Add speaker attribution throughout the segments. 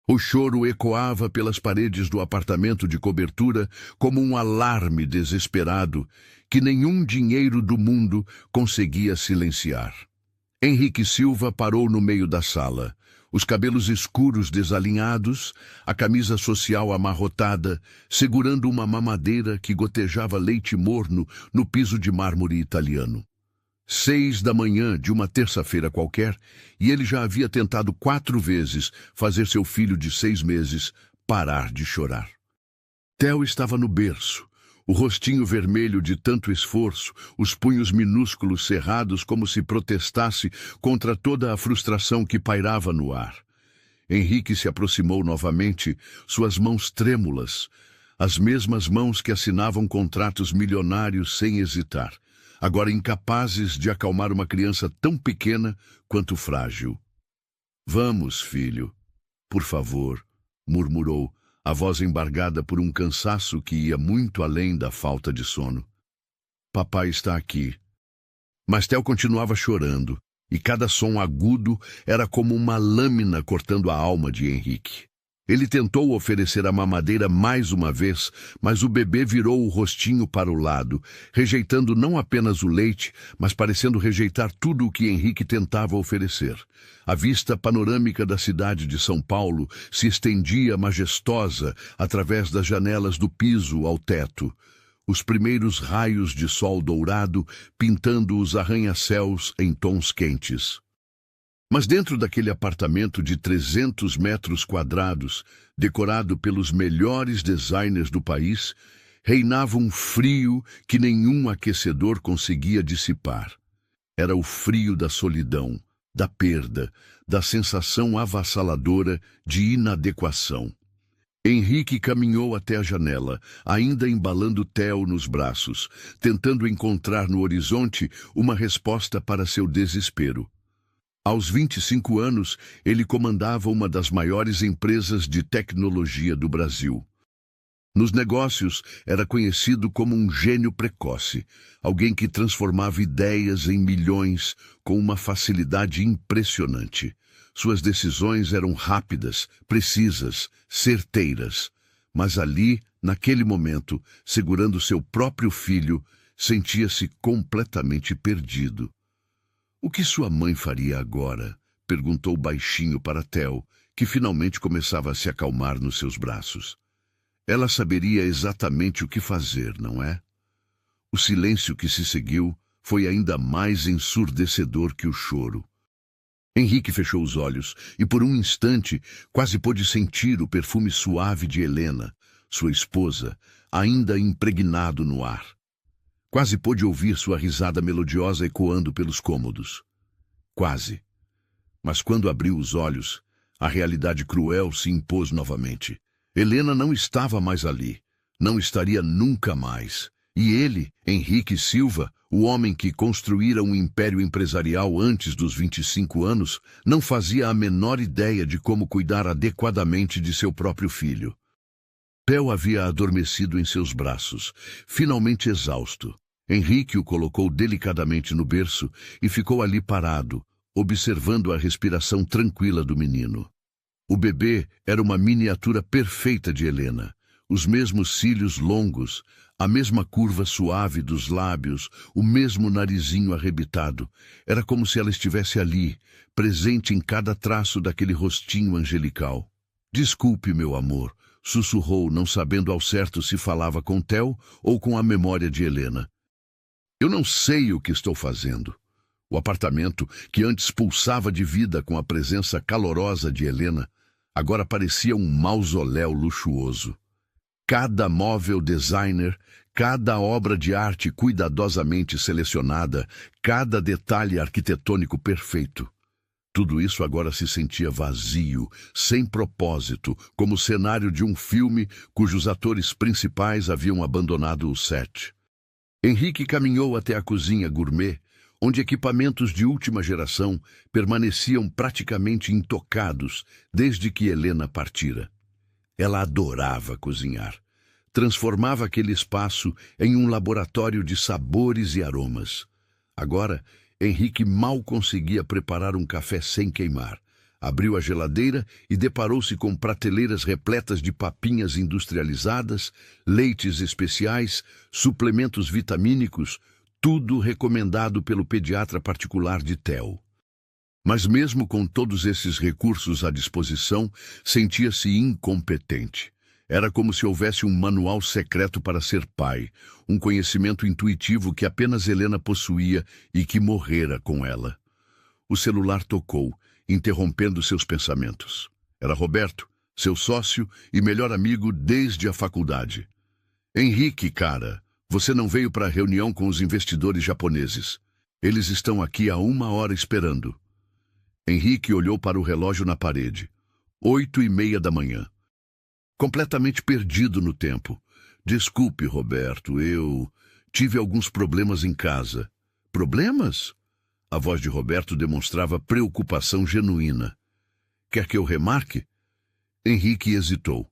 Speaker 1: O choro ecoava pelas paredes do apartamento de cobertura como um alarme desesperado que nenhum dinheiro do mundo conseguia silenciar. Henrique Silva parou no meio da sala, os cabelos escuros desalinhados, a camisa social amarrotada, segurando uma mamadeira que gotejava leite morno no piso de mármore italiano. 6 da manhã de uma terça-feira qualquer, e ele já havia tentado 4 vezes fazer seu filho de 6 meses parar de chorar. Theo estava no berço, o rostinho vermelho de tanto esforço, os punhos minúsculos cerrados como se protestasse contra toda a frustração que pairava no ar. Henrique se aproximou novamente, suas mãos trêmulas, as mesmas mãos que assinavam contratos milionários sem hesitar, agora incapazes de acalmar uma criança tão pequena quanto frágil. "Vamos, filho, por favor", murmurou, a voz embargada por um cansaço que ia muito além da falta de sono. "Papai está aqui." Mas Theo continuava chorando, e cada som agudo era como uma lâmina cortando a alma de Henrique. Ele tentou oferecer a mamadeira mais uma vez, mas o bebê virou o rostinho para o lado, rejeitando não apenas o leite, mas parecendo rejeitar tudo o que Henrique tentava oferecer. A vista panorâmica da cidade de São Paulo se estendia majestosa através das janelas do piso ao teto. Os primeiros raios de sol dourado pintando os arranha-céus em tons quentes. Mas dentro daquele apartamento de 300 metros quadrados, decorado pelos melhores designers do país, reinava um frio que nenhum aquecedor conseguia dissipar. Era o frio da solidão, da perda, da sensação avassaladora de inadequação. Henrique caminhou até a janela, ainda embalando Theo nos braços, tentando encontrar no horizonte uma resposta para seu desespero. Aos 25 anos, ele comandava uma das maiores empresas de tecnologia do Brasil. Nos negócios, era conhecido como um gênio precoce, alguém que transformava ideias em milhões com uma facilidade impressionante. Suas decisões eram rápidas, precisas, certeiras. Mas ali, naquele momento, segurando seu próprio filho, sentia-se completamente perdido. "O que sua mãe faria agora?", perguntou baixinho para Theo, que finalmente começava a se acalmar nos seus braços. Ela saberia exatamente o que fazer, não é? O silêncio que se seguiu foi ainda mais ensurdecedor que o choro. Henrique fechou os olhos e por um instante quase pôde sentir o perfume suave de Helena, sua esposa, ainda impregnado no ar. Quase pôde ouvir sua risada melodiosa ecoando pelos cômodos. Quase. Mas quando abriu os olhos, a realidade cruel se impôs novamente. Helena não estava mais ali. Não estaria nunca mais. E ele, Henrique Silva, o homem que construíra um império empresarial antes dos 25 anos, não fazia a menor ideia de como cuidar adequadamente de seu próprio filho. Theo havia adormecido em seus braços, finalmente exausto. Henrique o colocou delicadamente no berço e ficou ali parado, observando a respiração tranquila do menino. O bebê era uma miniatura perfeita de Helena, os mesmos cílios longos, a mesma curva suave dos lábios, o mesmo narizinho arrebitado. Era como se ela estivesse ali, presente em cada traço daquele rostinho angelical. "Desculpe, meu amor", sussurrou, não sabendo ao certo se falava com Theo ou com a memória de Helena. "Eu não sei o que estou fazendo." O apartamento, que antes pulsava de vida com a presença calorosa de Helena, agora parecia um mausoléu luxuoso. Cada móvel designer, cada obra de arte cuidadosamente selecionada, cada detalhe arquitetônico perfeito. Tudo isso agora se sentia vazio, sem propósito, como o cenário de um filme cujos atores principais haviam abandonado o set. Henrique caminhou até a cozinha gourmet, onde equipamentos de última geração permaneciam praticamente intocados desde que Helena partira. Ela adorava cozinhar. Transformava aquele espaço em um laboratório de sabores e aromas. Agora, Henrique mal conseguia preparar um café sem queimar. Abriu a geladeira e deparou-se com prateleiras repletas de papinhas industrializadas, leites especiais, suplementos vitamínicos, tudo recomendado pelo pediatra particular de Theo. Mas mesmo com todos esses recursos à disposição, sentia-se incompetente. Era como se houvesse um manual secreto para ser pai, um conhecimento intuitivo que apenas Helena possuía e que morrera com ela. O celular tocou, interrompendo seus pensamentos. Era Roberto, seu sócio e melhor amigo desde a faculdade. Henrique, cara, você não veio para a reunião com os investidores japoneses. Eles estão aqui há 1 hora esperando. Henrique olhou para o relógio na parede. 8h30 da manhã. Completamente perdido no tempo. Desculpe, Roberto, eu tive alguns problemas em casa. Problemas? A voz de Roberto demonstrava preocupação genuína. Quer que eu remarque? Henrique hesitou.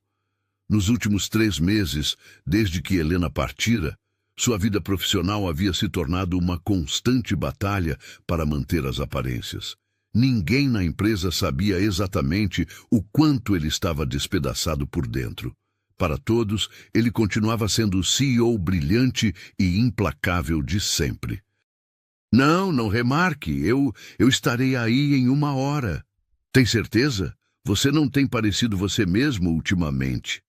Speaker 1: Nos últimos 3 meses, desde que Helena partira, sua vida profissional havia se tornado uma constante batalha para manter as aparências. Ninguém na empresa sabia exatamente o quanto ele estava despedaçado por dentro. Para todos, ele continuava sendo o CEO brilhante e implacável de sempre. Não remarque, eu estarei aí em 1 hora. Tem certeza? Você não tem parecido você mesmo ultimamente.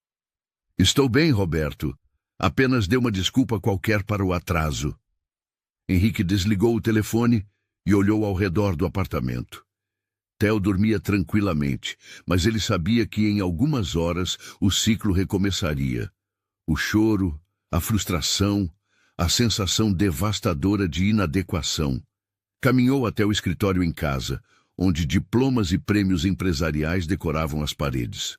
Speaker 1: Estou bem, Roberto. Apenas dê uma desculpa qualquer para o atraso. Henrique desligou o telefone e olhou ao redor do apartamento. Theo dormia tranquilamente, mas ele sabia que em algumas horas o ciclo recomeçaria. O choro, a frustração, a sensação devastadora de inadequação. Caminhou até o escritório em casa, onde diplomas e prêmios empresariais decoravam as paredes.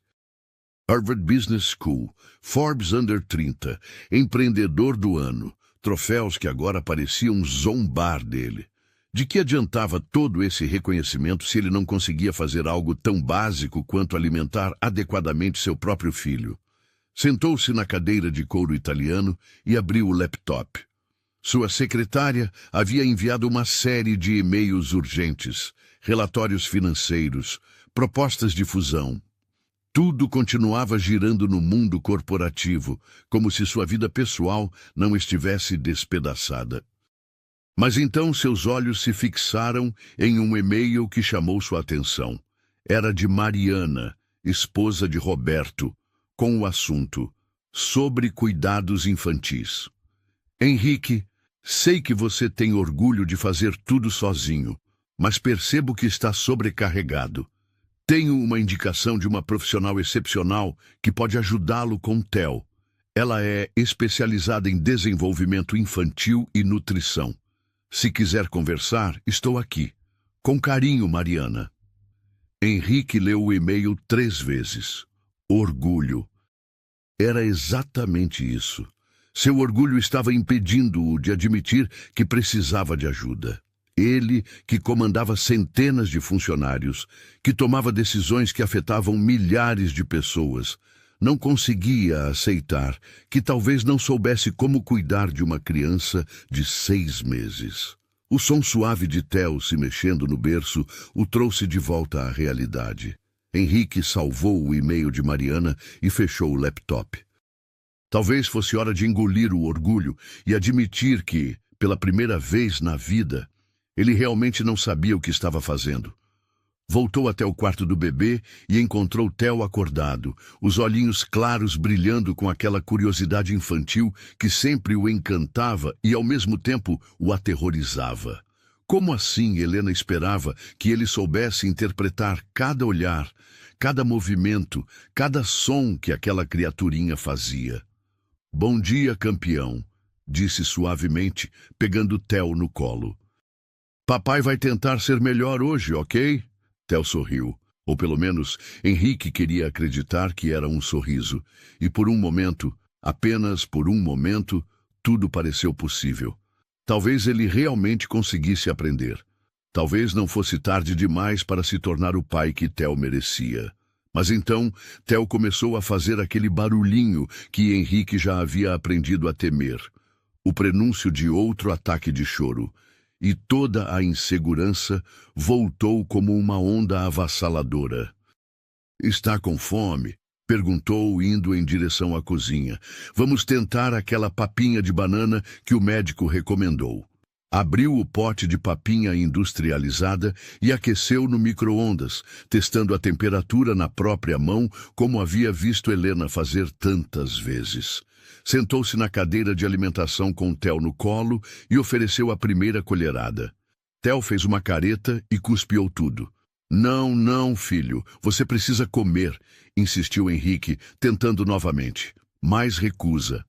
Speaker 1: Harvard Business School, Forbes Under 30, empreendedor do ano, troféus que agora pareciam zombar dele. De que adiantava todo esse reconhecimento se ele não conseguia fazer algo tão básico quanto alimentar adequadamente seu próprio filho? Sentou-se na cadeira de couro italiano e abriu o laptop. Sua secretária havia enviado uma série de e-mails urgentes, relatórios financeiros, propostas de fusão. Tudo continuava girando no mundo corporativo, como se sua vida pessoal não estivesse despedaçada. Mas então seus olhos se fixaram em um e-mail que chamou sua atenção. Era de Mariana, esposa de Roberto, com o assunto sobre cuidados infantis. Henrique, sei que você tem orgulho de fazer tudo sozinho, mas percebo que está sobrecarregado. Tenho uma indicação de uma profissional excepcional que pode ajudá-lo com Theo. Ela é especializada em desenvolvimento infantil e nutrição. Se quiser conversar, estou aqui. Com carinho, Mariana. Henrique leu o e-mail 3 vezes. Orgulho. Era exatamente isso. Seu orgulho estava impedindo-o de admitir que precisava de ajuda. Ele, que comandava centenas de funcionários, que tomava decisões que afetavam milhares de pessoas, não conseguia aceitar que talvez não soubesse como cuidar de uma criança de 6 meses. O som suave de Theo se mexendo no berço o trouxe de volta à realidade. Henrique salvou o e-mail de Mariana e fechou o laptop. Talvez fosse hora de engolir o orgulho e admitir que, pela primeira vez na vida, ele realmente não sabia o que estava fazendo. Voltou até o quarto do bebê e encontrou Theo acordado, os olhinhos claros brilhando com aquela curiosidade infantil que sempre o encantava e, ao mesmo tempo, o aterrorizava. Como assim Helena esperava que ele soubesse interpretar cada olhar, cada movimento, cada som que aquela criaturinha fazia? Bom dia, campeão, disse suavemente, pegando Theo no colo. Papai vai tentar ser melhor hoje, ok? Theo sorriu, ou pelo menos Henrique queria acreditar que era um sorriso, e por um momento, apenas por um momento, tudo pareceu possível. Talvez ele realmente conseguisse aprender. Talvez não fosse tarde demais para se tornar o pai que Theo merecia. Mas então, Theo começou a fazer aquele barulhinho que Henrique já havia aprendido a temer. O prenúncio de outro ataque de choro. e toda a insegurança voltou como uma onda avassaladora. "Está com fome?" perguntou, indo em direção à cozinha. "Vamos tentar aquela papinha de banana que o médico recomendou." Abriu o pote de papinha industrializada e aqueceu no micro-ondas, testando a temperatura na própria mão, como havia visto Helena fazer tantas vezes. Sentou-se na cadeira de alimentação com Theo no colo e ofereceu a primeira colherada. Theo fez uma careta e cuspiu tudo. "Não, não, filho, você precisa comer", insistiu Henrique, tentando novamente. Mais recusa.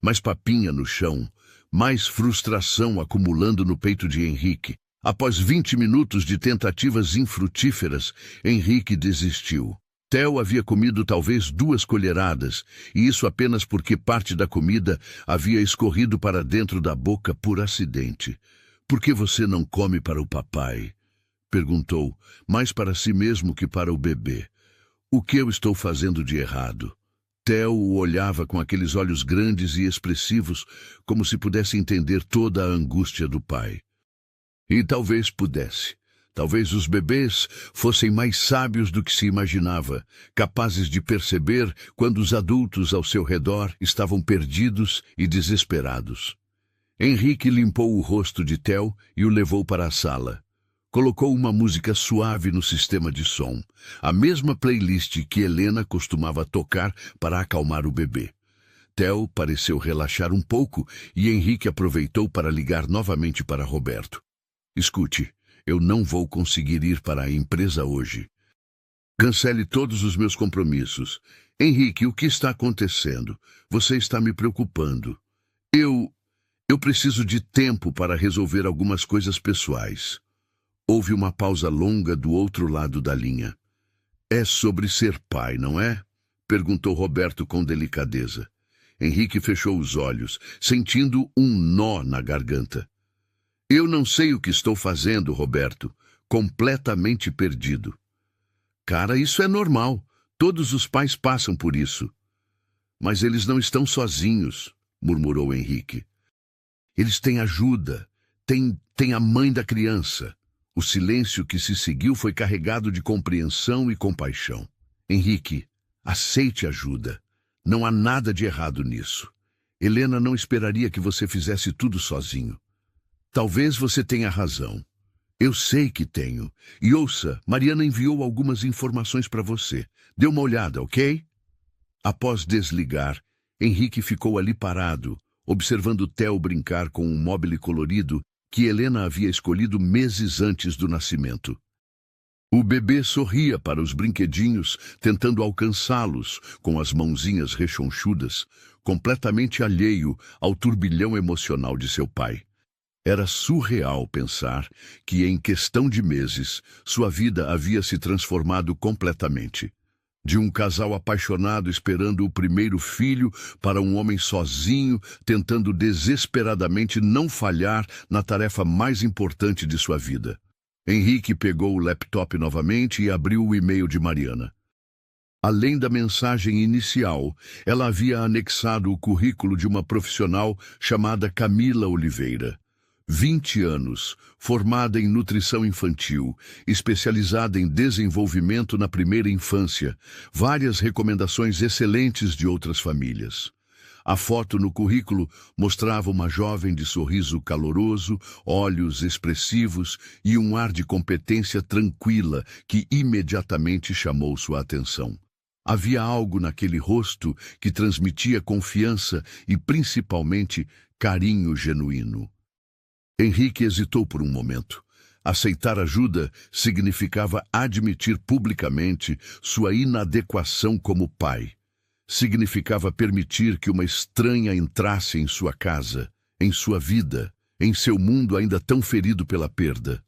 Speaker 1: Mais papinha no chão. Mais frustração acumulando no peito de Henrique. Após 20 minutos de tentativas infrutíferas, Henrique desistiu. Theo havia comido talvez 2 colheradas, e isso apenas porque parte da comida havia escorrido para dentro da boca por acidente. "Por que você não come para o papai?" perguntou, mais para si mesmo que para o bebê. "O que eu estou fazendo de errado?" Theo o olhava com aqueles olhos grandes e expressivos, como se pudesse entender toda a angústia do pai. E talvez pudesse. Talvez os bebês fossem mais sábios do que se imaginava, capazes de perceber quando os adultos ao seu redor estavam perdidos e desesperados. Henrique limpou o rosto de Theo e o levou para a sala. Colocou uma música suave no sistema de som, a mesma playlist que Helena costumava tocar para acalmar o bebê. Theo pareceu relaxar um pouco e Henrique aproveitou para ligar novamente para Roberto. "Escute, eu não vou conseguir ir para a empresa hoje. Cancele todos os meus compromissos. Henrique, o que está acontecendo? Você está me preocupando. Eu preciso de tempo para resolver algumas coisas pessoais." Houve uma pausa longa do outro lado da linha. "É sobre ser pai, não é?" perguntou Roberto com delicadeza. Henrique fechou os olhos, sentindo um nó na garganta. "Eu não sei o que estou fazendo, Roberto. Completamente perdido." "Cara, isso é normal. Todos os pais passam por isso." "Mas eles não estão sozinhos", murmurou Henrique. "Eles têm ajuda. Tem a mãe da criança." O silêncio que se seguiu foi carregado de compreensão e compaixão. "Henrique, aceite ajuda. Não há nada de errado nisso. Helena não esperaria que você fizesse tudo sozinho. Talvez você tenha razão. Eu sei que tenho. E ouça, Mariana enviou algumas informações para você. Dê uma olhada, ok?" Após desligar, Henrique ficou ali parado, observando Theo brincar com um móvel colorido que Helena havia escolhido meses antes do nascimento. O bebê sorria para os brinquedinhos, tentando alcançá-los com as mãozinhas rechonchudas, completamente alheio ao turbilhão emocional de seu pai. Era surreal pensar que, em questão de meses, sua vida havia se transformado completamente. De um casal apaixonado esperando o primeiro filho para um homem sozinho, tentando desesperadamente não falhar na tarefa mais importante de sua vida. Henrique pegou o laptop novamente e abriu o e-mail de Mariana. Além da mensagem inicial, ela havia anexado o currículo de uma profissional chamada Camila Oliveira. 20 anos, formada em nutrição infantil, especializada em desenvolvimento na primeira infância, várias recomendações excelentes de outras famílias. A foto no currículo mostrava uma jovem de sorriso caloroso, olhos expressivos e um ar de competência tranquila que imediatamente chamou sua atenção. Havia algo naquele rosto que transmitia confiança e, principalmente, carinho genuíno. Henrique hesitou por um momento. Aceitar ajuda significava admitir publicamente sua inadequação como pai. Significava permitir que uma estranha entrasse em sua casa, em sua vida, em seu mundo ainda tão ferido pela perda.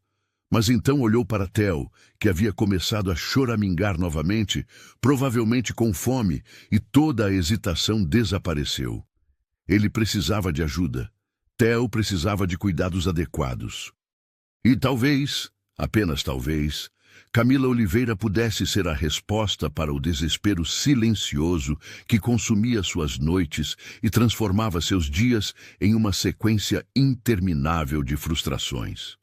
Speaker 1: Mas então olhou para Theo, que havia começado a choramingar novamente, provavelmente com fome, e toda a hesitação desapareceu. Ele precisava de ajuda. Theo precisava de cuidados adequados. E talvez, apenas talvez, Camila Oliveira pudesse ser a resposta para o desespero silencioso que consumia suas noites e transformava seus dias em uma sequência interminável de frustrações.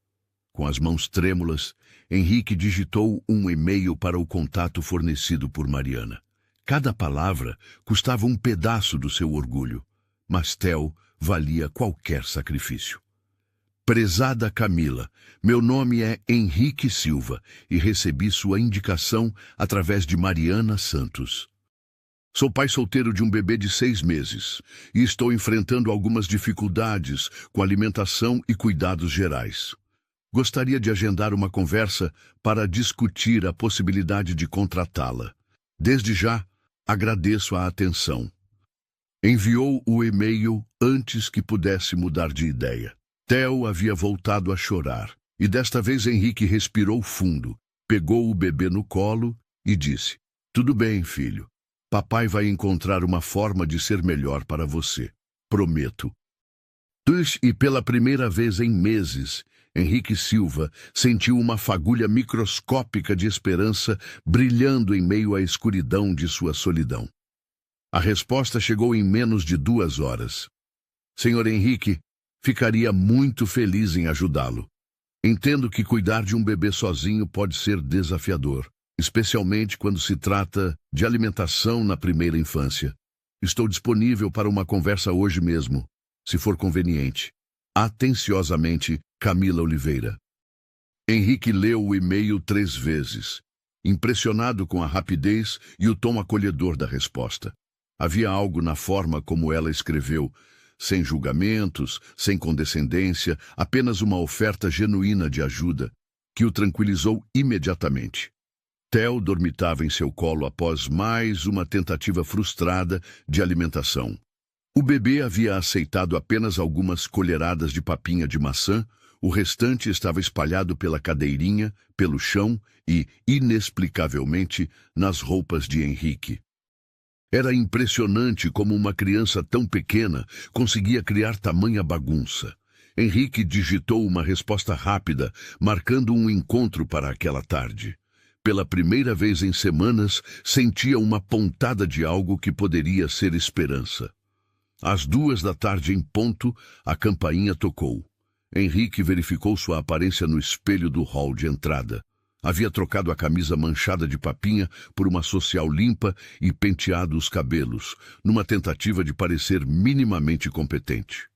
Speaker 1: Com as mãos trêmulas, Henrique digitou um e-mail para o contato fornecido por Mariana. Cada palavra custava um pedaço do seu orgulho, mas Theo valia qualquer sacrifício. Prezada Camila, meu nome é Henrique Silva e recebi sua indicação através de Mariana Santos. Sou pai solteiro de um bebê de 6 meses e estou enfrentando algumas dificuldades com alimentação e cuidados gerais. Gostaria de agendar uma conversa para discutir a possibilidade de contratá-la. Desde já, agradeço a atenção. Enviou o e-mail antes que pudesse mudar de ideia. Theo havia voltado a chorar, e desta vez Henrique respirou fundo, pegou o bebê no colo e disse: "Tudo bem, filho. Papai vai encontrar uma forma de ser melhor para você. Prometo." E pela primeira vez em meses, Henrique Silva sentiu uma fagulha microscópica de esperança brilhando em meio à escuridão de sua solidão. A resposta chegou em menos de 2 horas. "Senhor Henrique, ficaria muito feliz em ajudá-lo. Entendo que cuidar de um bebê sozinho pode ser desafiador, especialmente quando se trata de alimentação na primeira infância. Estou disponível para uma conversa hoje mesmo, se for conveniente. Atenciosamente, Camila Oliveira." Henrique leu o e-mail 3 vezes, impressionado com a rapidez e o tom acolhedor da resposta. Havia algo na forma como ela escreveu, sem julgamentos, sem condescendência, apenas uma oferta genuína de ajuda, que o tranquilizou imediatamente. Theo dormitava em seu colo após mais uma tentativa frustrada de alimentação. O bebê havia aceitado apenas algumas colheradas de papinha de maçã, o restante estava espalhado pela cadeirinha, pelo chão e, inexplicavelmente, nas roupas de Henrique. Era impressionante como uma criança tão pequena conseguia criar tamanha bagunça. Henrique digitou uma resposta rápida, marcando um encontro para aquela tarde. Pela primeira vez em semanas, sentia uma pontada de algo que poderia ser esperança. Às 2 da tarde em ponto, a campainha tocou. Henrique verificou sua aparência no espelho do hall de entrada. Havia trocado a camisa manchada de papinha por uma social limpa e penteado os cabelos, numa tentativa de parecer minimamente competente.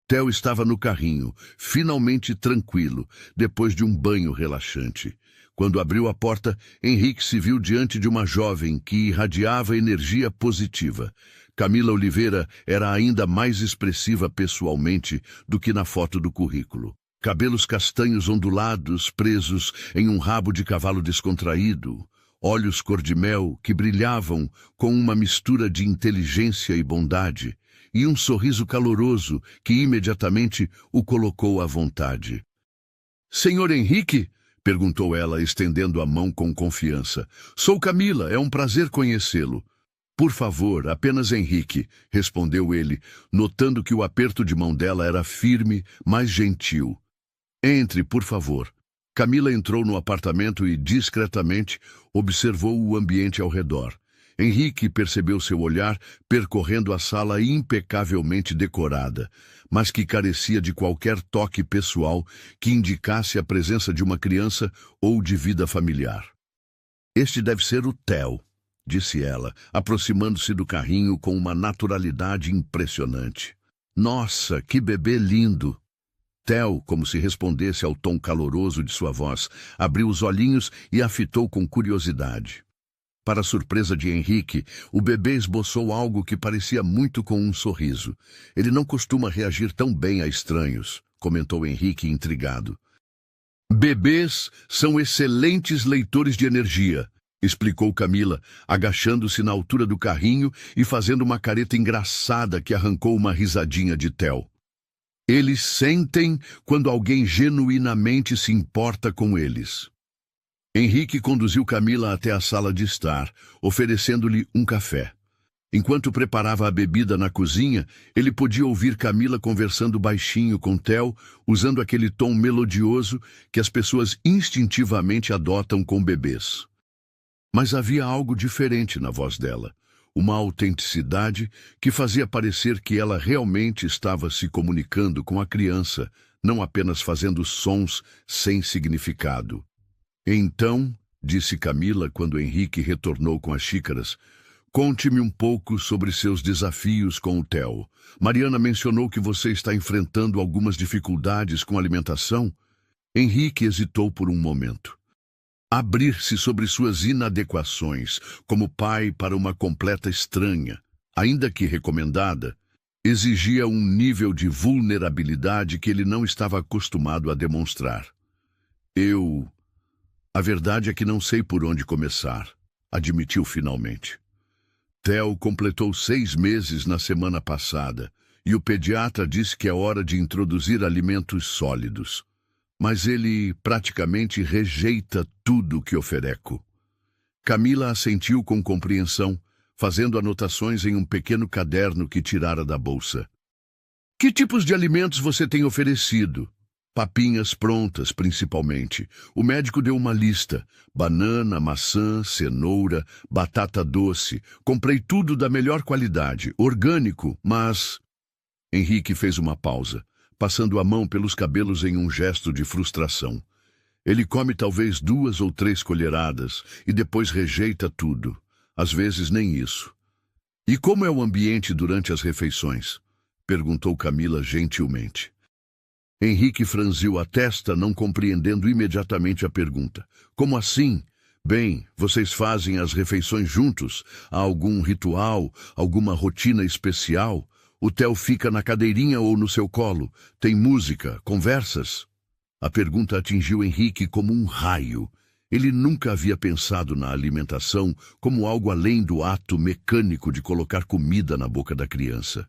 Speaker 1: Theo estava no carrinho, finalmente tranquilo, depois de um banho relaxante. Quando abriu a porta, Henrique se viu diante de uma jovem que irradiava energia positiva. Camila Oliveira era ainda mais expressiva pessoalmente do que na foto do currículo. Cabelos castanhos ondulados, presos em um rabo de cavalo descontraído, olhos cor-de-mel que brilhavam com uma mistura de inteligência e bondade, e um sorriso caloroso que imediatamente o colocou à vontade. "Senhor Henrique?" perguntou ela, estendendo a mão com confiança. "Sou Camila, é um prazer conhecê-lo." "Por favor, apenas Henrique", respondeu ele, notando que o aperto de mão dela era firme, mas gentil. "Entre, por favor." Camila entrou no apartamento e, discretamente, observou o ambiente ao redor. Henrique percebeu seu olhar percorrendo a sala impecavelmente decorada, mas que carecia de qualquer toque pessoal que indicasse a presença de uma criança ou de vida familiar. "Este deve ser o Theo", disse ela, aproximando-se do carrinho com uma naturalidade impressionante. "Nossa, que bebê lindo!" Theo, como se respondesse ao tom caloroso de sua voz, abriu os olhinhos e a fitou com curiosidade. Para a surpresa de Henrique, o bebê esboçou algo que parecia muito com um sorriso. "Ele não costuma reagir tão bem a estranhos", comentou Henrique intrigado. "Bebês são excelentes leitores de energia", explicou Camila, agachando-se na altura do carrinho e fazendo uma careta engraçada que arrancou uma risadinha de Theo. "Eles sentem quando alguém genuinamente se importa com eles." Henrique conduziu Camila até a sala de estar, oferecendo-lhe um café. Enquanto preparava a bebida na cozinha, ele podia ouvir Camila conversando baixinho com Theo, usando aquele tom melodioso que as pessoas instintivamente adotam com bebês. Mas havia algo diferente na voz dela, uma autenticidade que fazia parecer que ela realmente estava se comunicando com a criança, não apenas fazendo sons sem significado. Então, disse Camila quando Henrique retornou com as xícaras, conte-me um pouco sobre seus desafios com o Theo. Mariana mencionou que você está enfrentando algumas dificuldades com a alimentação. Henrique hesitou por um momento. Abrir-se sobre suas inadequações como pai para uma completa estranha, ainda que recomendada, exigia um nível de vulnerabilidade que ele não estava acostumado a demonstrar. A verdade é que não sei por onde começar, admitiu finalmente. Theo completou 6 meses na semana passada e o pediatra disse que é hora de introduzir alimentos sólidos. Mas ele praticamente rejeita tudo que ofereco. Camila assentiu com compreensão, fazendo anotações em um pequeno caderno que tirara da bolsa. Que tipos de alimentos você tem oferecido? Papinhas prontas, principalmente. O médico deu uma lista. Banana, maçã, cenoura, batata doce. Comprei tudo da melhor qualidade, orgânico, mas... Henrique fez uma pausa, passando a mão pelos cabelos em um gesto de frustração. Ele come talvez 2 ou 3 colheradas e depois rejeita tudo. Às vezes nem isso. E como é o ambiente durante as refeições? Perguntou Camila gentilmente. Henrique franziu a testa, não compreendendo imediatamente a pergunta. Como assim? Bem, vocês fazem as refeições juntos? Há algum ritual, alguma rotina especial? O Theo fica na cadeirinha ou no seu colo? Tem música, conversas? A pergunta atingiu Henrique como um raio. Ele nunca havia pensado na alimentação como algo além do ato mecânico de colocar comida na boca da criança.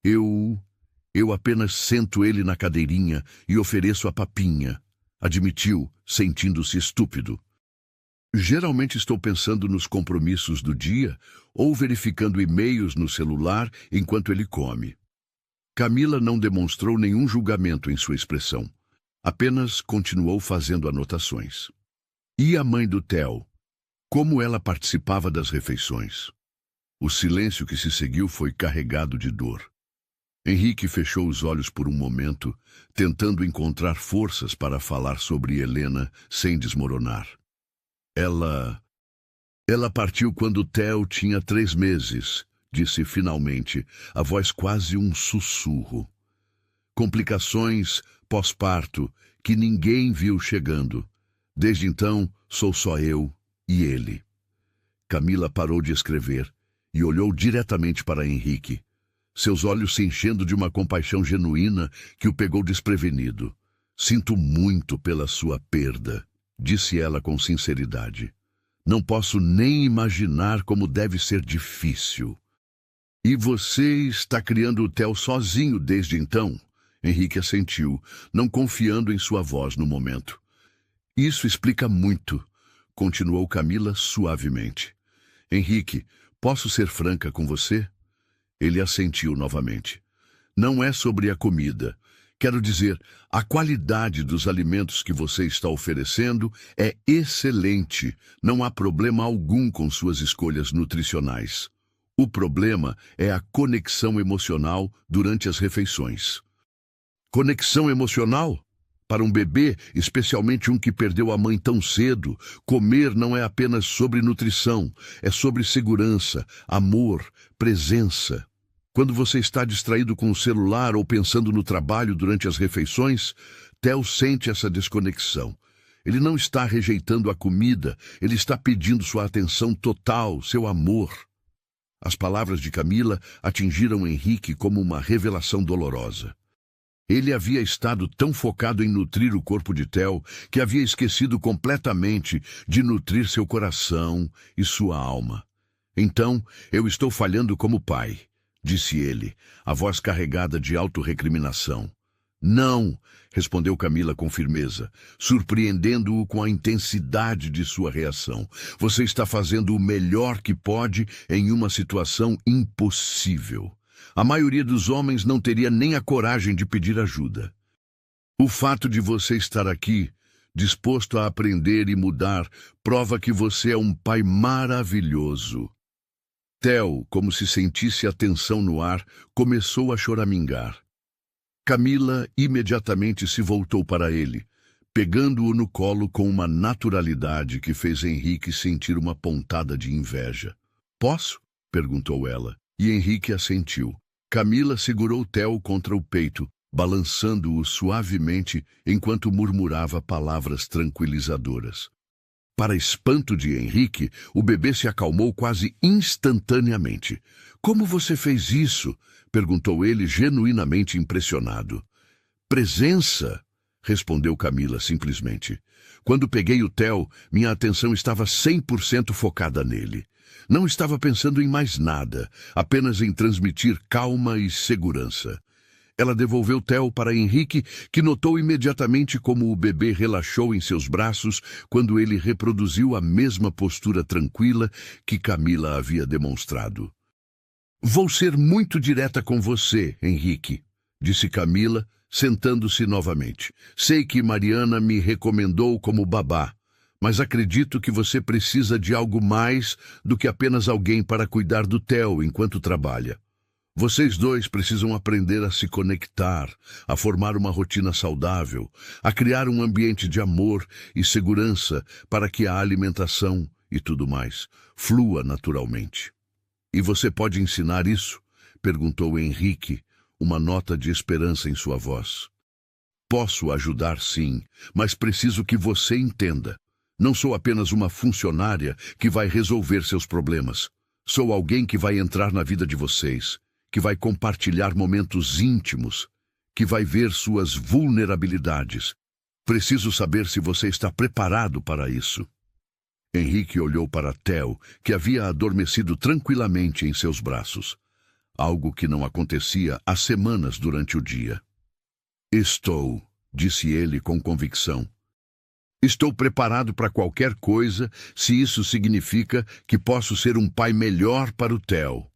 Speaker 1: Eu apenas sento ele na cadeirinha e ofereço a papinha, admitiu, sentindo-se estúpido. Geralmente estou pensando nos compromissos do dia ou verificando e-mails no celular enquanto ele come. Camila não demonstrou nenhum julgamento em sua expressão. Apenas continuou fazendo anotações. E a mãe do Theo? Como ela participava das refeições? O silêncio que se seguiu foi carregado de dor. Henrique fechou os olhos por um momento, tentando encontrar forças para falar sobre Helena sem desmoronar. Ela partiu quando Theo tinha 3 meses, disse finalmente, a voz quase um sussurro. Complicações pós-parto que ninguém viu chegando. Desde então, sou só eu e ele. Camila parou de escrever e olhou diretamente para Henrique, seus olhos se enchendo de uma compaixão genuína que o pegou desprevenido. Sinto muito pela sua perda, disse ela com sinceridade. Não posso nem imaginar como deve ser difícil. E você está criando o Theo sozinho desde então? Henrique assentiu, não confiando em sua voz no momento. Isso explica muito, continuou Camila suavemente. Henrique, posso ser franca com você? Ele assentiu novamente. Não é sobre a comida. Quero dizer, a qualidade dos alimentos que você está oferecendo é excelente. Não há problema algum com suas escolhas nutricionais. O problema é a conexão emocional durante as refeições. Conexão emocional? Para um bebê, especialmente um que perdeu a mãe tão cedo, comer não é apenas sobre nutrição, é sobre segurança, amor, presença. Quando você está distraído com o celular ou pensando no trabalho durante as refeições, Theo sente essa desconexão. Ele não está rejeitando a comida, ele está pedindo sua atenção total, seu amor. As palavras de Camila atingiram Henrique como uma revelação dolorosa. Ele havia estado tão focado em nutrir o corpo de Theo que havia esquecido completamente de nutrir seu coração e sua alma. Então, eu estou falhando como pai, disse ele, a voz carregada de autorrecriminação. Não, respondeu Camila com firmeza, surpreendendo-o com a intensidade de sua reação. Você está fazendo o melhor que pode em uma situação impossível. A maioria dos homens não teria nem a coragem de pedir ajuda. O fato de você estar aqui, disposto a aprender e mudar, prova que você é um pai maravilhoso. Theo, como se sentisse a tensão no ar, começou a choramingar. Camila imediatamente se voltou para ele, pegando-o no colo com uma naturalidade que fez Henrique sentir uma pontada de inveja. Posso? Perguntou ela, e Henrique assentiu. Camila segurou Theo contra o peito, balançando-o suavemente enquanto murmurava palavras tranquilizadoras. Para espanto de Henrique, o bebê se acalmou quase instantaneamente. Como você fez isso? Perguntou ele, genuinamente impressionado. Presença, respondeu Camila simplesmente. Quando peguei o Theo, minha atenção estava 100% focada nele. Não estava pensando em mais nada, apenas em transmitir calma e segurança. Ela devolveu Theo para Henrique, que notou imediatamente como o bebê relaxou em seus braços quando ele reproduziu a mesma postura tranquila que Camila havia demonstrado. Vou ser muito direta com você, Henrique, disse Camila, sentando-se novamente. Sei que Mariana me recomendou como babá, mas acredito que você precisa de algo mais do que apenas alguém para cuidar do Theo enquanto trabalha. Vocês dois precisam aprender a se conectar, a formar uma rotina saudável, a criar um ambiente de amor e segurança para que a alimentação e tudo mais flua naturalmente. E você pode ensinar isso? Perguntou Henrique, uma nota de esperança em sua voz. Posso ajudar sim, mas preciso que você entenda. Não sou apenas uma funcionária que vai resolver seus problemas. Sou alguém que vai entrar na vida de vocês, que vai compartilhar momentos íntimos, que vai ver suas vulnerabilidades. Preciso saber se você está preparado para isso. Henrique olhou para Theo, que havia adormecido tranquilamente em seus braços, algo que não acontecia há semanas durante o dia. Estou, disse ele com convicção. Estou preparado para qualquer coisa se isso significa que posso ser um pai melhor para o Theo.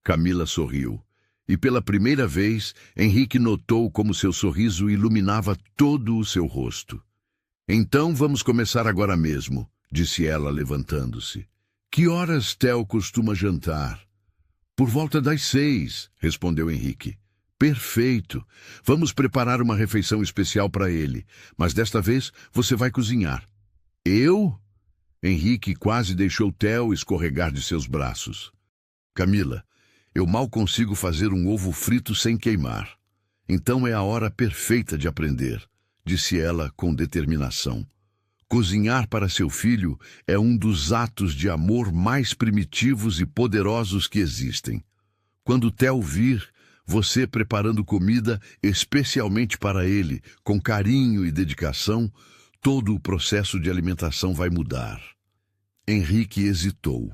Speaker 1: Camila sorriu, e pela primeira vez Henrique notou como seu sorriso iluminava todo o seu rosto. Então vamos começar agora mesmo, disse ela levantando-se. Que horas Theo costuma jantar? Por volta das 6, respondeu Henrique. Perfeito. Vamos preparar uma refeição especial para ele, mas desta vez você vai cozinhar. Eu? Henrique quase deixou Theo escorregar de seus braços. Camila, eu mal consigo fazer um ovo frito sem queimar. Então é a hora perfeita de aprender, disse ela com determinação. Cozinhar para seu filho é um dos atos de amor mais primitivos e poderosos que existem. Quando Theo vir, você preparando comida especialmente para ele, com carinho e dedicação, todo o processo de alimentação vai mudar. Henrique hesitou.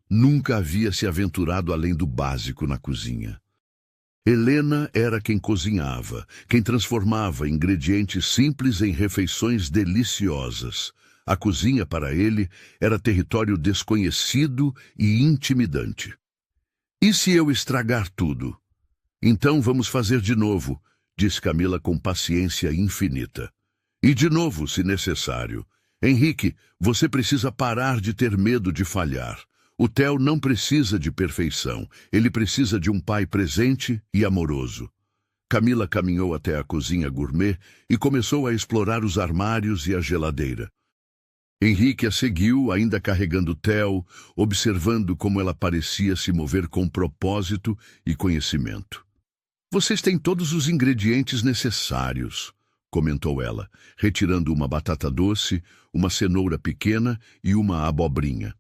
Speaker 1: Nunca havia se aventurado além do básico na cozinha. Helena era quem cozinhava, quem transformava ingredientes simples em refeições deliciosas. A cozinha, para ele, era território desconhecido e intimidante. E se eu estragar tudo? Então vamos fazer de novo, disse Camila com paciência infinita. E de novo, se necessário. Henrique, você precisa parar de ter medo de falhar. O Theo não precisa de perfeição, ele precisa de um pai presente e amoroso. Camila caminhou até a cozinha gourmet e começou a explorar os armários e a geladeira. Henrique a seguiu, ainda carregando Theo, observando como ela parecia se mover com propósito e conhecimento. Vocês têm todos os ingredientes necessários, comentou ela, retirando uma batata doce, uma cenoura pequena e uma abobrinha.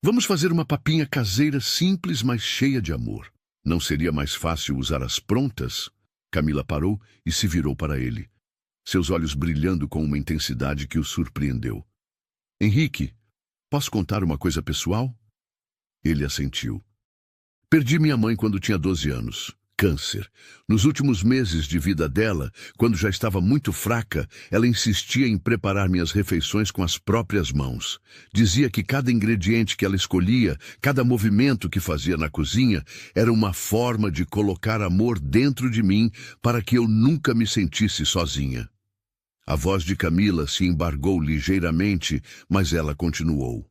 Speaker 1: Vamos fazer uma papinha caseira simples, mas cheia de amor. Não seria mais fácil usar as prontas? Camila parou e se virou para ele, seus olhos brilhando com uma intensidade que o surpreendeu. Henrique, posso contar uma coisa pessoal? Ele assentiu. Perdi minha mãe quando tinha 12 anos. câncer. Nos últimos meses de vida dela, quando já estava muito fraca, ela insistia em preparar minhas refeições com as próprias mãos. Dizia que cada ingrediente que ela escolhia, cada movimento que fazia na cozinha, era uma forma de colocar amor dentro de mim para que eu nunca me sentisse sozinha. A voz de Camila se embargou ligeiramente, mas ela continuou.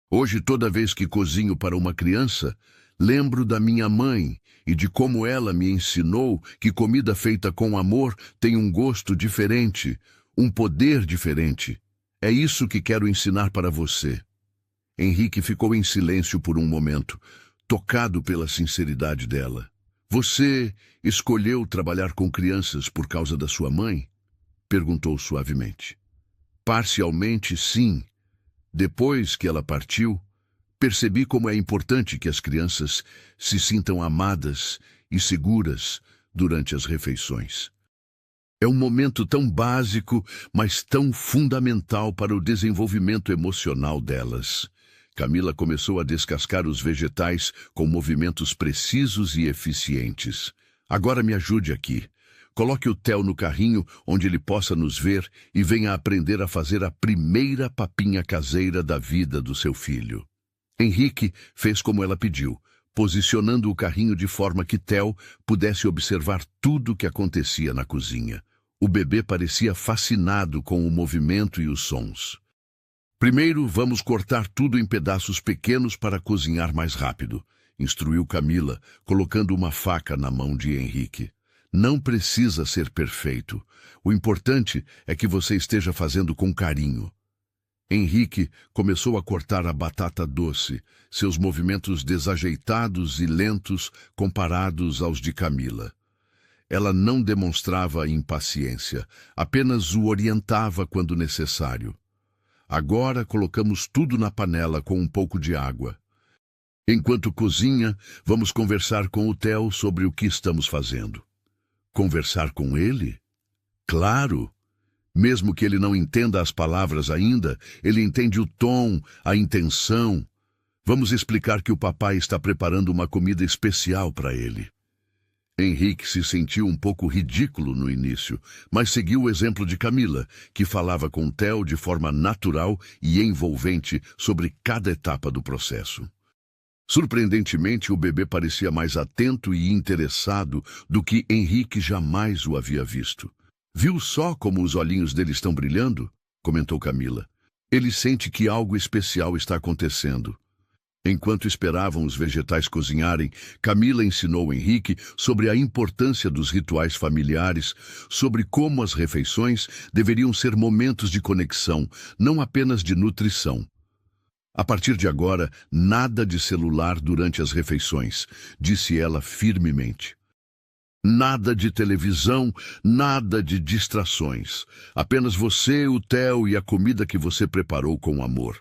Speaker 1: Hoje, toda vez que cozinho para uma criança, lembro da minha mãe e de como ela me ensinou que comida feita com amor tem um gosto diferente, um poder diferente. É isso que quero ensinar para você. Henrique ficou em silêncio por um momento, tocado pela sinceridade dela. Você escolheu trabalhar com crianças por causa da sua mãe? Perguntou suavemente. Parcialmente, sim. Depois que ela partiu, percebi como é importante que as crianças se sintam amadas e seguras durante as refeições. É um momento tão básico, mas tão fundamental para o desenvolvimento emocional delas. Camila começou a descascar os vegetais com movimentos precisos e eficientes. Agora me ajude aqui. Coloque o Theo no carrinho onde ele possa nos ver e venha aprender a fazer a primeira papinha caseira da vida do seu filho. Henrique fez como ela pediu, posicionando o carrinho de forma que Theo pudesse observar tudo o que acontecia na cozinha. O bebê parecia fascinado com o movimento e os sons. Primeiro, vamos cortar tudo em pedaços pequenos para cozinhar mais rápido, instruiu Camila, colocando uma faca na mão de Henrique. Não precisa ser perfeito. O importante é que você esteja fazendo com carinho. Henrique começou a cortar a batata doce, seus movimentos desajeitados e lentos comparados aos de Camila. Ela não demonstrava impaciência, apenas o orientava quando necessário. Agora colocamos tudo na panela com um pouco de água. Enquanto cozinha, vamos conversar com o Theo sobre o que estamos fazendo. Conversar com ele? Claro! Mesmo que ele não entenda as palavras ainda, ele entende o tom, a intenção. Vamos explicar que o papai está preparando uma comida especial para ele. Henrique se sentiu um pouco ridículo no início, mas seguiu o exemplo de Camila, que falava com Theo de forma natural e envolvente sobre cada etapa do processo. Surpreendentemente, o bebê parecia mais atento e interessado do que Henrique jamais o havia visto. Viu só como os olhinhos dele estão brilhando? Comentou Camila. Ele sente que algo especial está acontecendo. Enquanto esperavam os vegetais cozinharem, Camila ensinou Henrique sobre a importância dos rituais familiares, sobre como as refeições deveriam ser momentos de conexão, não apenas de nutrição. A partir de agora, nada de celular durante as refeições, disse ela firmemente. Nada de televisão, nada de distrações. Apenas você, o Theo e a comida que você preparou com amor.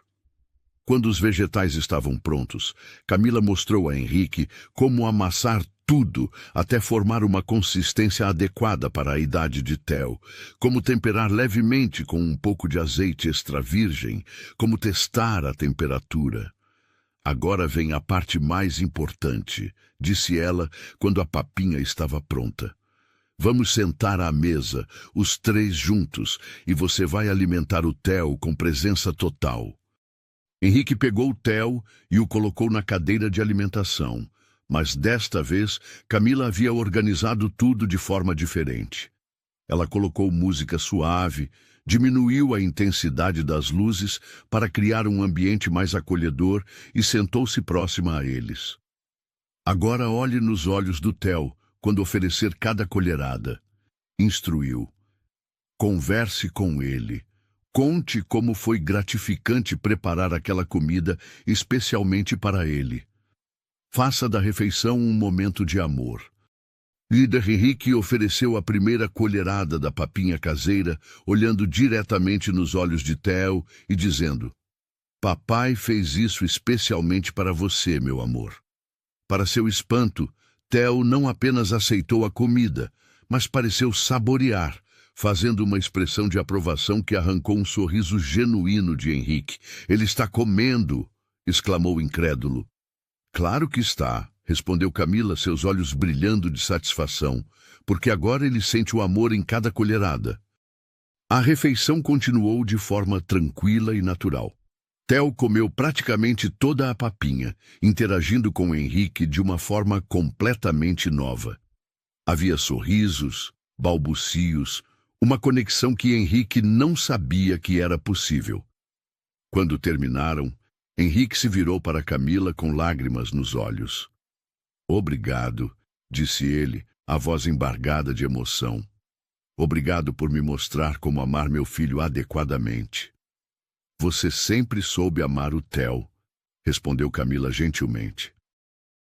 Speaker 1: Quando os vegetais estavam prontos, Camila mostrou a Henrique como amassar tudo até formar uma consistência adequada para a idade de Theo, como temperar levemente com um pouco de azeite extra virgem, como testar a temperatura. Agora vem a parte mais importante, disse ela quando a papinha estava pronta. Vamos sentar à mesa, os três juntos, e você vai alimentar o Theo com presença total. Henrique pegou o Theo e o colocou na cadeira de alimentação, mas desta vez Camila havia organizado tudo de forma diferente. Ela colocou música suave, diminuiu a intensidade das luzes para criar um ambiente mais acolhedor e sentou-se próxima a eles. Agora olhe nos olhos do Theo quando oferecer cada colherada, instruiu. Converse com ele. Conte como foi gratificante preparar aquela comida especialmente para ele. Faça da refeição um momento de amor. Líder Henrique ofereceu a primeira colherada da papinha caseira, olhando diretamente nos olhos de Theo e dizendo: Papai fez isso especialmente para você, meu amor. Para seu espanto, Theo não apenas aceitou a comida, mas pareceu saborear, fazendo uma expressão de aprovação que arrancou um sorriso genuíno de Henrique. Ele está comendo! Exclamou incrédulo. Claro que está, respondeu Camila, seus olhos brilhando de satisfação, porque agora ele sente o amor em cada colherada. A refeição continuou de forma tranquila e natural. Theo comeu praticamente toda a papinha, interagindo com Henrique de uma forma completamente nova. Havia sorrisos, balbucios, uma conexão que Henrique não sabia que era possível. Quando terminaram, Henrique se virou para Camila com lágrimas nos olhos. "Obrigado", disse ele, a voz embargada de emoção. "Obrigado por me mostrar como amar meu filho adequadamente." "Você sempre soube amar o Theo", respondeu Camila gentilmente.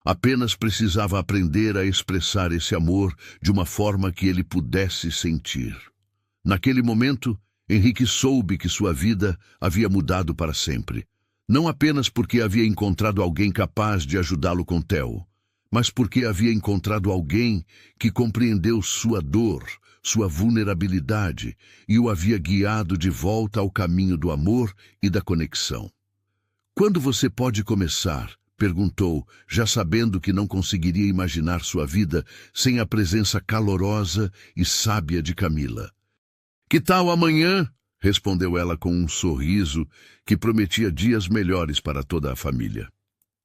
Speaker 1: "Apenas precisava aprender a expressar esse amor de uma forma que ele pudesse sentir." Naquele momento, Henrique soube que sua vida havia mudado para sempre. Não apenas porque havia encontrado alguém capaz de ajudá-lo com Theo, mas porque havia encontrado alguém que compreendeu sua dor, sua vulnerabilidade e o havia guiado de volta ao caminho do amor e da conexão. "Quando você pode começar?", perguntou, já sabendo que não conseguiria imaginar sua vida sem a presença calorosa e sábia de Camila. "Que tal amanhã?", respondeu ela com um sorriso que prometia dias melhores para toda a família.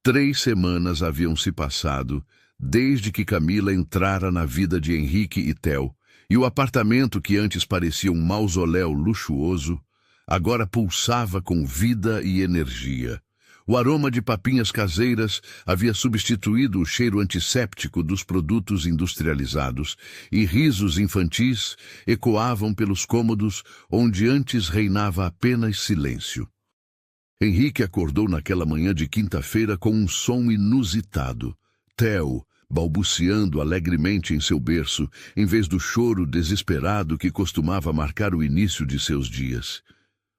Speaker 1: 3 semanas haviam se passado desde que Camila entrara na vida de Henrique e Theo, e o apartamento que antes parecia um mausoléu luxuoso, agora pulsava com vida e energia. O aroma de papinhas caseiras havia substituído o cheiro antisséptico dos produtos industrializados, e risos infantis ecoavam pelos cômodos onde antes reinava apenas silêncio. Henrique acordou naquela manhã de quinta-feira com um som inusitado. Theo, balbuciando alegremente em seu berço, em vez do choro desesperado que costumava marcar o início de seus dias.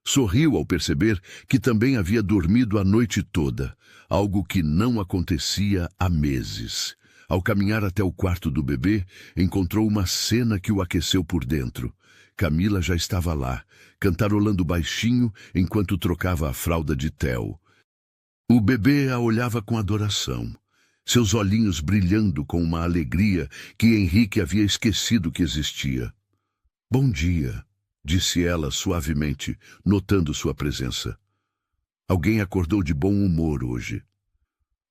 Speaker 1: Sorriu ao perceber que também havia dormido a noite toda, algo que não acontecia há meses. Ao caminhar até o quarto do bebê, encontrou uma cena que o aqueceu por dentro. Camila já estava lá, cantarolando baixinho enquanto trocava a fralda de Theo. O bebê a olhava com adoração, seus olhinhos brilhando com uma alegria que Henrique havia esquecido que existia. "Bom dia", disse ela suavemente, notando sua presença. "Alguém acordou de bom humor hoje."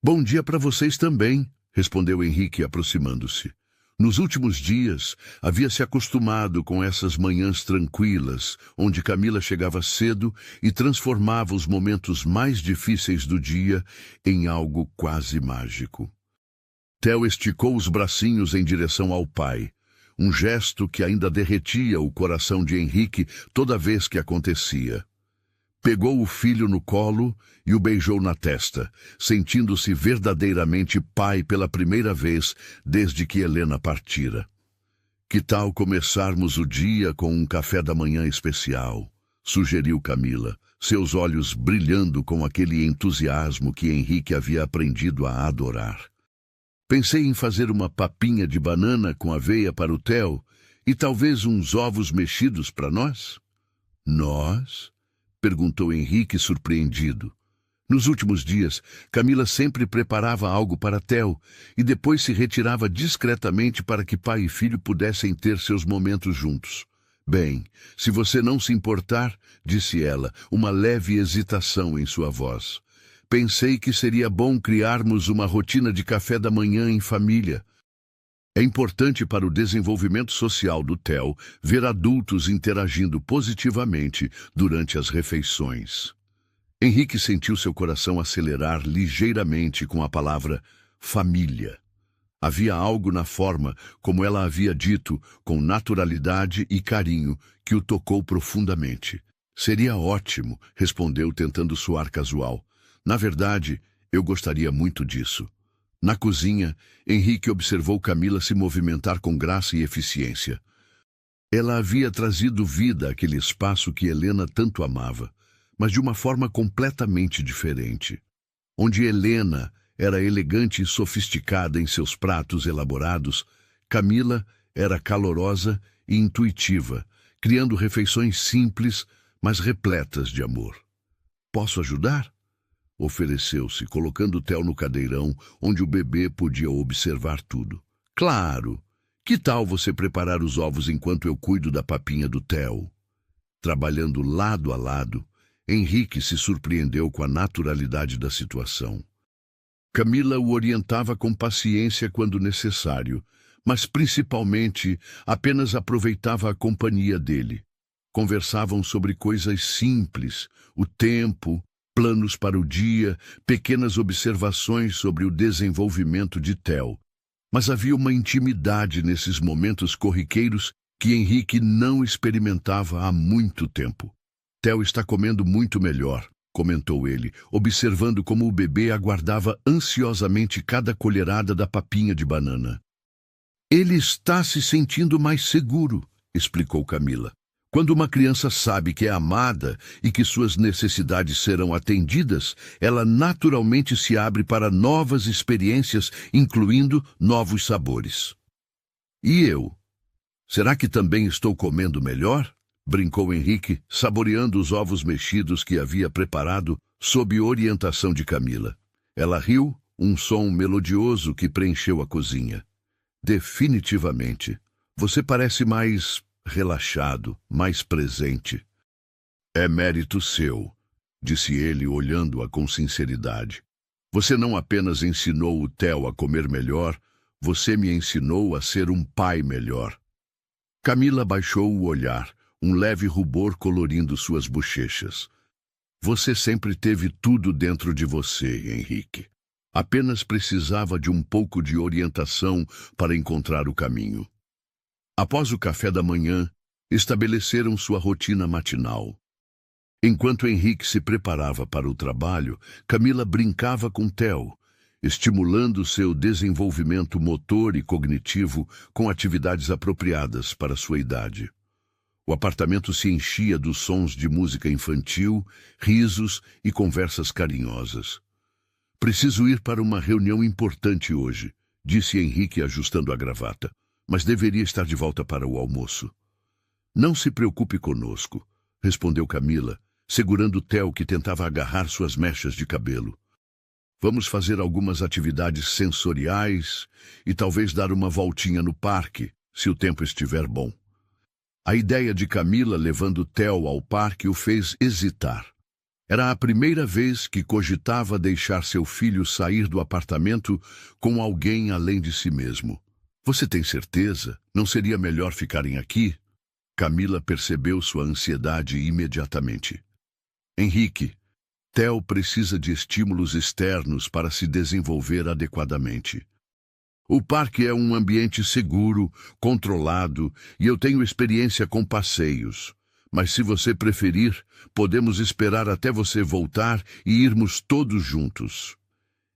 Speaker 1: "Bom dia para vocês também", respondeu Henrique, aproximando-se. Nos últimos dias, havia se acostumado com essas manhãs tranquilas, onde Camila chegava cedo e transformava os momentos mais difíceis do dia em algo quase mágico. Theo esticou os bracinhos em direção ao pai, um gesto que ainda derretia o coração de Henrique toda vez que acontecia. Pegou o filho no colo e o beijou na testa, sentindo-se verdadeiramente pai pela primeira vez desde que Helena partira. "Que tal começarmos o dia com um café da manhã especial?", sugeriu Camila, seus olhos brilhando com aquele entusiasmo que Henrique havia aprendido a adorar. "Pensei em fazer uma papinha de banana com aveia para o Theo e talvez uns ovos mexidos para nós." "Nós?", perguntou Henrique, surpreendido. Nos últimos dias, Camila sempre preparava algo para Theo e depois se retirava discretamente para que pai e filho pudessem ter seus momentos juntos. "Bem, se você não se importar", disse ela, uma leve hesitação em sua voz. "Pensei que seria bom criarmos uma rotina de café da manhã em família. É importante para o desenvolvimento social do Theo ver adultos interagindo positivamente durante as refeições." Henrique sentiu seu coração acelerar ligeiramente com a palavra família. Havia algo na forma como ela havia dito, com naturalidade e carinho, que o tocou profundamente. "Seria ótimo", respondeu tentando soar casual. "Na verdade, eu gostaria muito disso." Na cozinha, Henrique observou Camila se movimentar com graça e eficiência. Ela havia trazido vida àquele espaço que Helena tanto amava, mas de uma forma completamente diferente. Onde Helena era elegante e sofisticada em seus pratos elaborados, Camila era calorosa e intuitiva, criando refeições simples, mas repletas de amor. "Posso ajudar?", ofereceu-se, colocando Theo no cadeirão, onde o bebê podia observar tudo. Claro! Que tal você preparar os ovos enquanto eu cuido da papinha do Theo? Trabalhando lado a lado, Henrique se surpreendeu com a naturalidade da situação. Camila o orientava com paciência quando necessário, mas principalmente apenas aproveitava a companhia dele. Conversavam sobre coisas simples, o tempo, planos para o dia, pequenas observações sobre o desenvolvimento de Theo. Mas havia uma intimidade nesses momentos corriqueiros que Henrique não experimentava há muito tempo. Theo está comendo muito melhor, comentou ele, observando como o bebê aguardava ansiosamente cada colherada da papinha de banana. Ele está se sentindo mais seguro, explicou Camila. Quando uma criança sabe que é amada e que suas necessidades serão atendidas, ela naturalmente se abre para novas experiências, incluindo novos sabores. E eu? Será que também estou comendo melhor? Brincou Henrique, saboreando os ovos mexidos que havia preparado sob orientação de Camila. Ela riu, um som melodioso que preencheu a cozinha. Definitivamente. Você parece mais relaxado, mais presente. É mérito seu, disse ele, olhando-a com sinceridade. Você não apenas ensinou o Theo a comer melhor, você me ensinou a ser um pai melhor. Camila baixou o olhar, um leve rubor colorindo suas bochechas. Você sempre teve tudo dentro de você, Henrique. Apenas precisava de um pouco de orientação para encontrar o caminho. Após o café da manhã, estabeleceram sua rotina matinal. Enquanto Henrique se preparava para o trabalho, Camila brincava com Theo, estimulando seu desenvolvimento motor e cognitivo com atividades apropriadas para sua idade. O apartamento se enchia dos sons de música infantil, risos e conversas carinhosas. Preciso ir para uma reunião importante hoje, disse Henrique ajustando a gravata, mas deveria estar de volta para o almoço. Não se preocupe conosco, respondeu Camila, segurando Theo que tentava agarrar suas mechas de cabelo. Vamos fazer algumas atividades sensoriais e talvez dar uma voltinha no parque, se o tempo estiver bom. A ideia de Camila levando Theo ao parque o fez hesitar. Era a primeira vez que cogitava deixar seu filho sair do apartamento com alguém além de si mesmo. Você tem certeza? Não seria melhor ficarem aqui? Camila percebeu sua ansiedade imediatamente. Henrique, Theo precisa de estímulos externos para se desenvolver adequadamente. O parque é um ambiente seguro, controlado, e eu tenho experiência com passeios. Mas se você preferir, podemos esperar até você voltar e irmos todos juntos.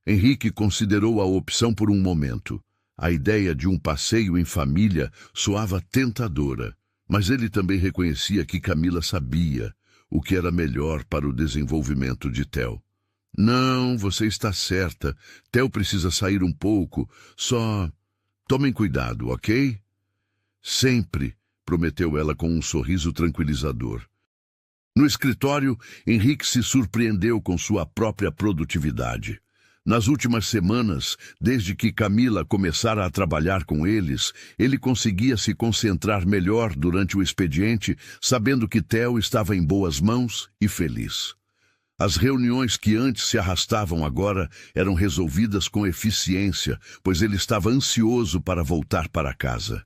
Speaker 1: Henrique considerou a opção por um momento. A ideia de um passeio em família soava tentadora, mas ele também reconhecia que Camila sabia o que era melhor para o desenvolvimento de Theo. Não, você está certa. Theo precisa sair um pouco. Só tomem cuidado, ok? Sempre, prometeu ela com um sorriso tranquilizador. No escritório, Henrique se surpreendeu com sua própria produtividade. Nas últimas semanas, desde que Camila começara a trabalhar com eles, ele conseguia se concentrar melhor durante o expediente, sabendo que Theo estava em boas mãos e feliz. As reuniões que antes se arrastavam agora eram resolvidas com eficiência, pois ele estava ansioso para voltar para casa.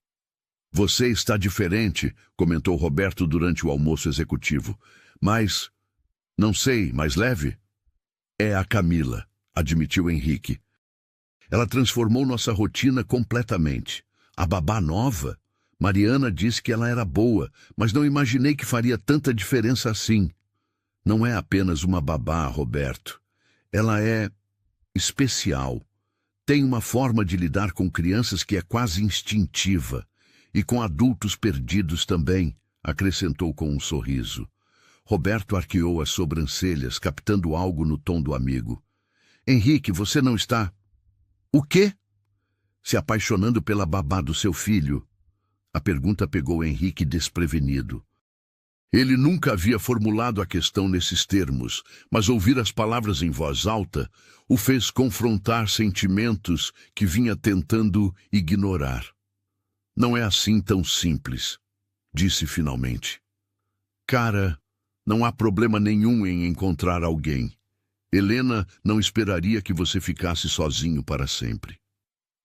Speaker 1: Você está diferente, comentou Roberto durante o almoço executivo. Mas, não sei, mais leve? É a Camila, admitiu Henrique. Ela transformou nossa rotina completamente. A babá nova? Mariana disse que ela era boa, mas não imaginei que faria tanta diferença assim. Não é apenas uma babá, Roberto. Ela é especial. Tem uma forma de lidar com crianças que é quase instintiva. E com adultos perdidos também, acrescentou com um sorriso. Roberto arqueou as sobrancelhas, captando algo no tom do amigo. Henrique, você não está... O quê? Se apaixonando pela babá do seu filho? A pergunta pegou Henrique desprevenido. Ele nunca havia formulado a questão nesses termos, mas ouvir as palavras em voz alta o fez confrontar sentimentos que vinha tentando ignorar. Não é assim tão simples, disse finalmente. Cara, não há problema nenhum em encontrar alguém. Helena não esperaria que você ficasse sozinho para sempre.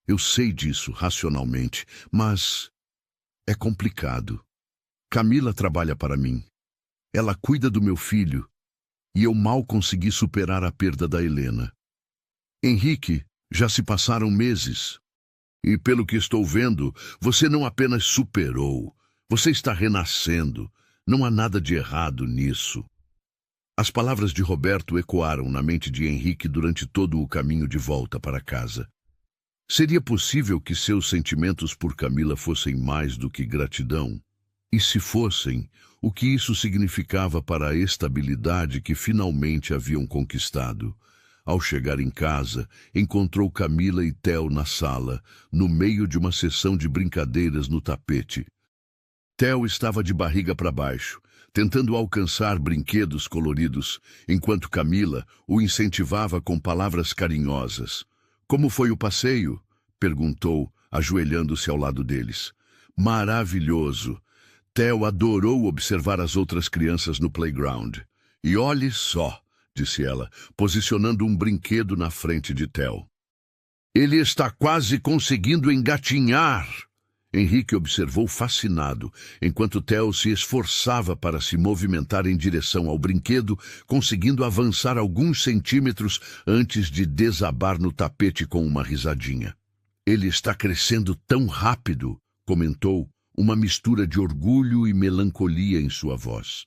Speaker 1: Eu sei disso racionalmente, mas é complicado. Camila trabalha para mim. Ela cuida do meu filho e eu mal consegui superar a perda da Helena. Henrique, já se passaram meses. E pelo que estou vendo, você não apenas superou, você está renascendo. Não há nada de errado nisso. As palavras de Roberto ecoaram na mente de Henrique durante todo o caminho de volta para casa. Seria possível que seus sentimentos por Camila fossem mais do que gratidão? E se fossem, o que isso significava para a estabilidade que finalmente haviam conquistado? Ao chegar em casa, encontrou Camila e Theo na sala, no meio de uma sessão de brincadeiras no tapete. Theo estava de barriga para baixo, tentando alcançar brinquedos coloridos, enquanto Camila o incentivava com palavras carinhosas. Como foi o passeio? Perguntou, ajoelhando-se ao lado deles. Maravilhoso! Theo adorou observar as outras crianças no playground. E olhe só, disse ela, posicionando um brinquedo na frente de Theo. Ele está quase conseguindo engatinhar! Henrique observou fascinado, enquanto Theo se esforçava para se movimentar em direção ao brinquedo, conseguindo avançar alguns centímetros antes de desabar no tapete com uma risadinha. Ele está crescendo tão rápido, comentou, uma mistura de orgulho e melancolia em sua voz.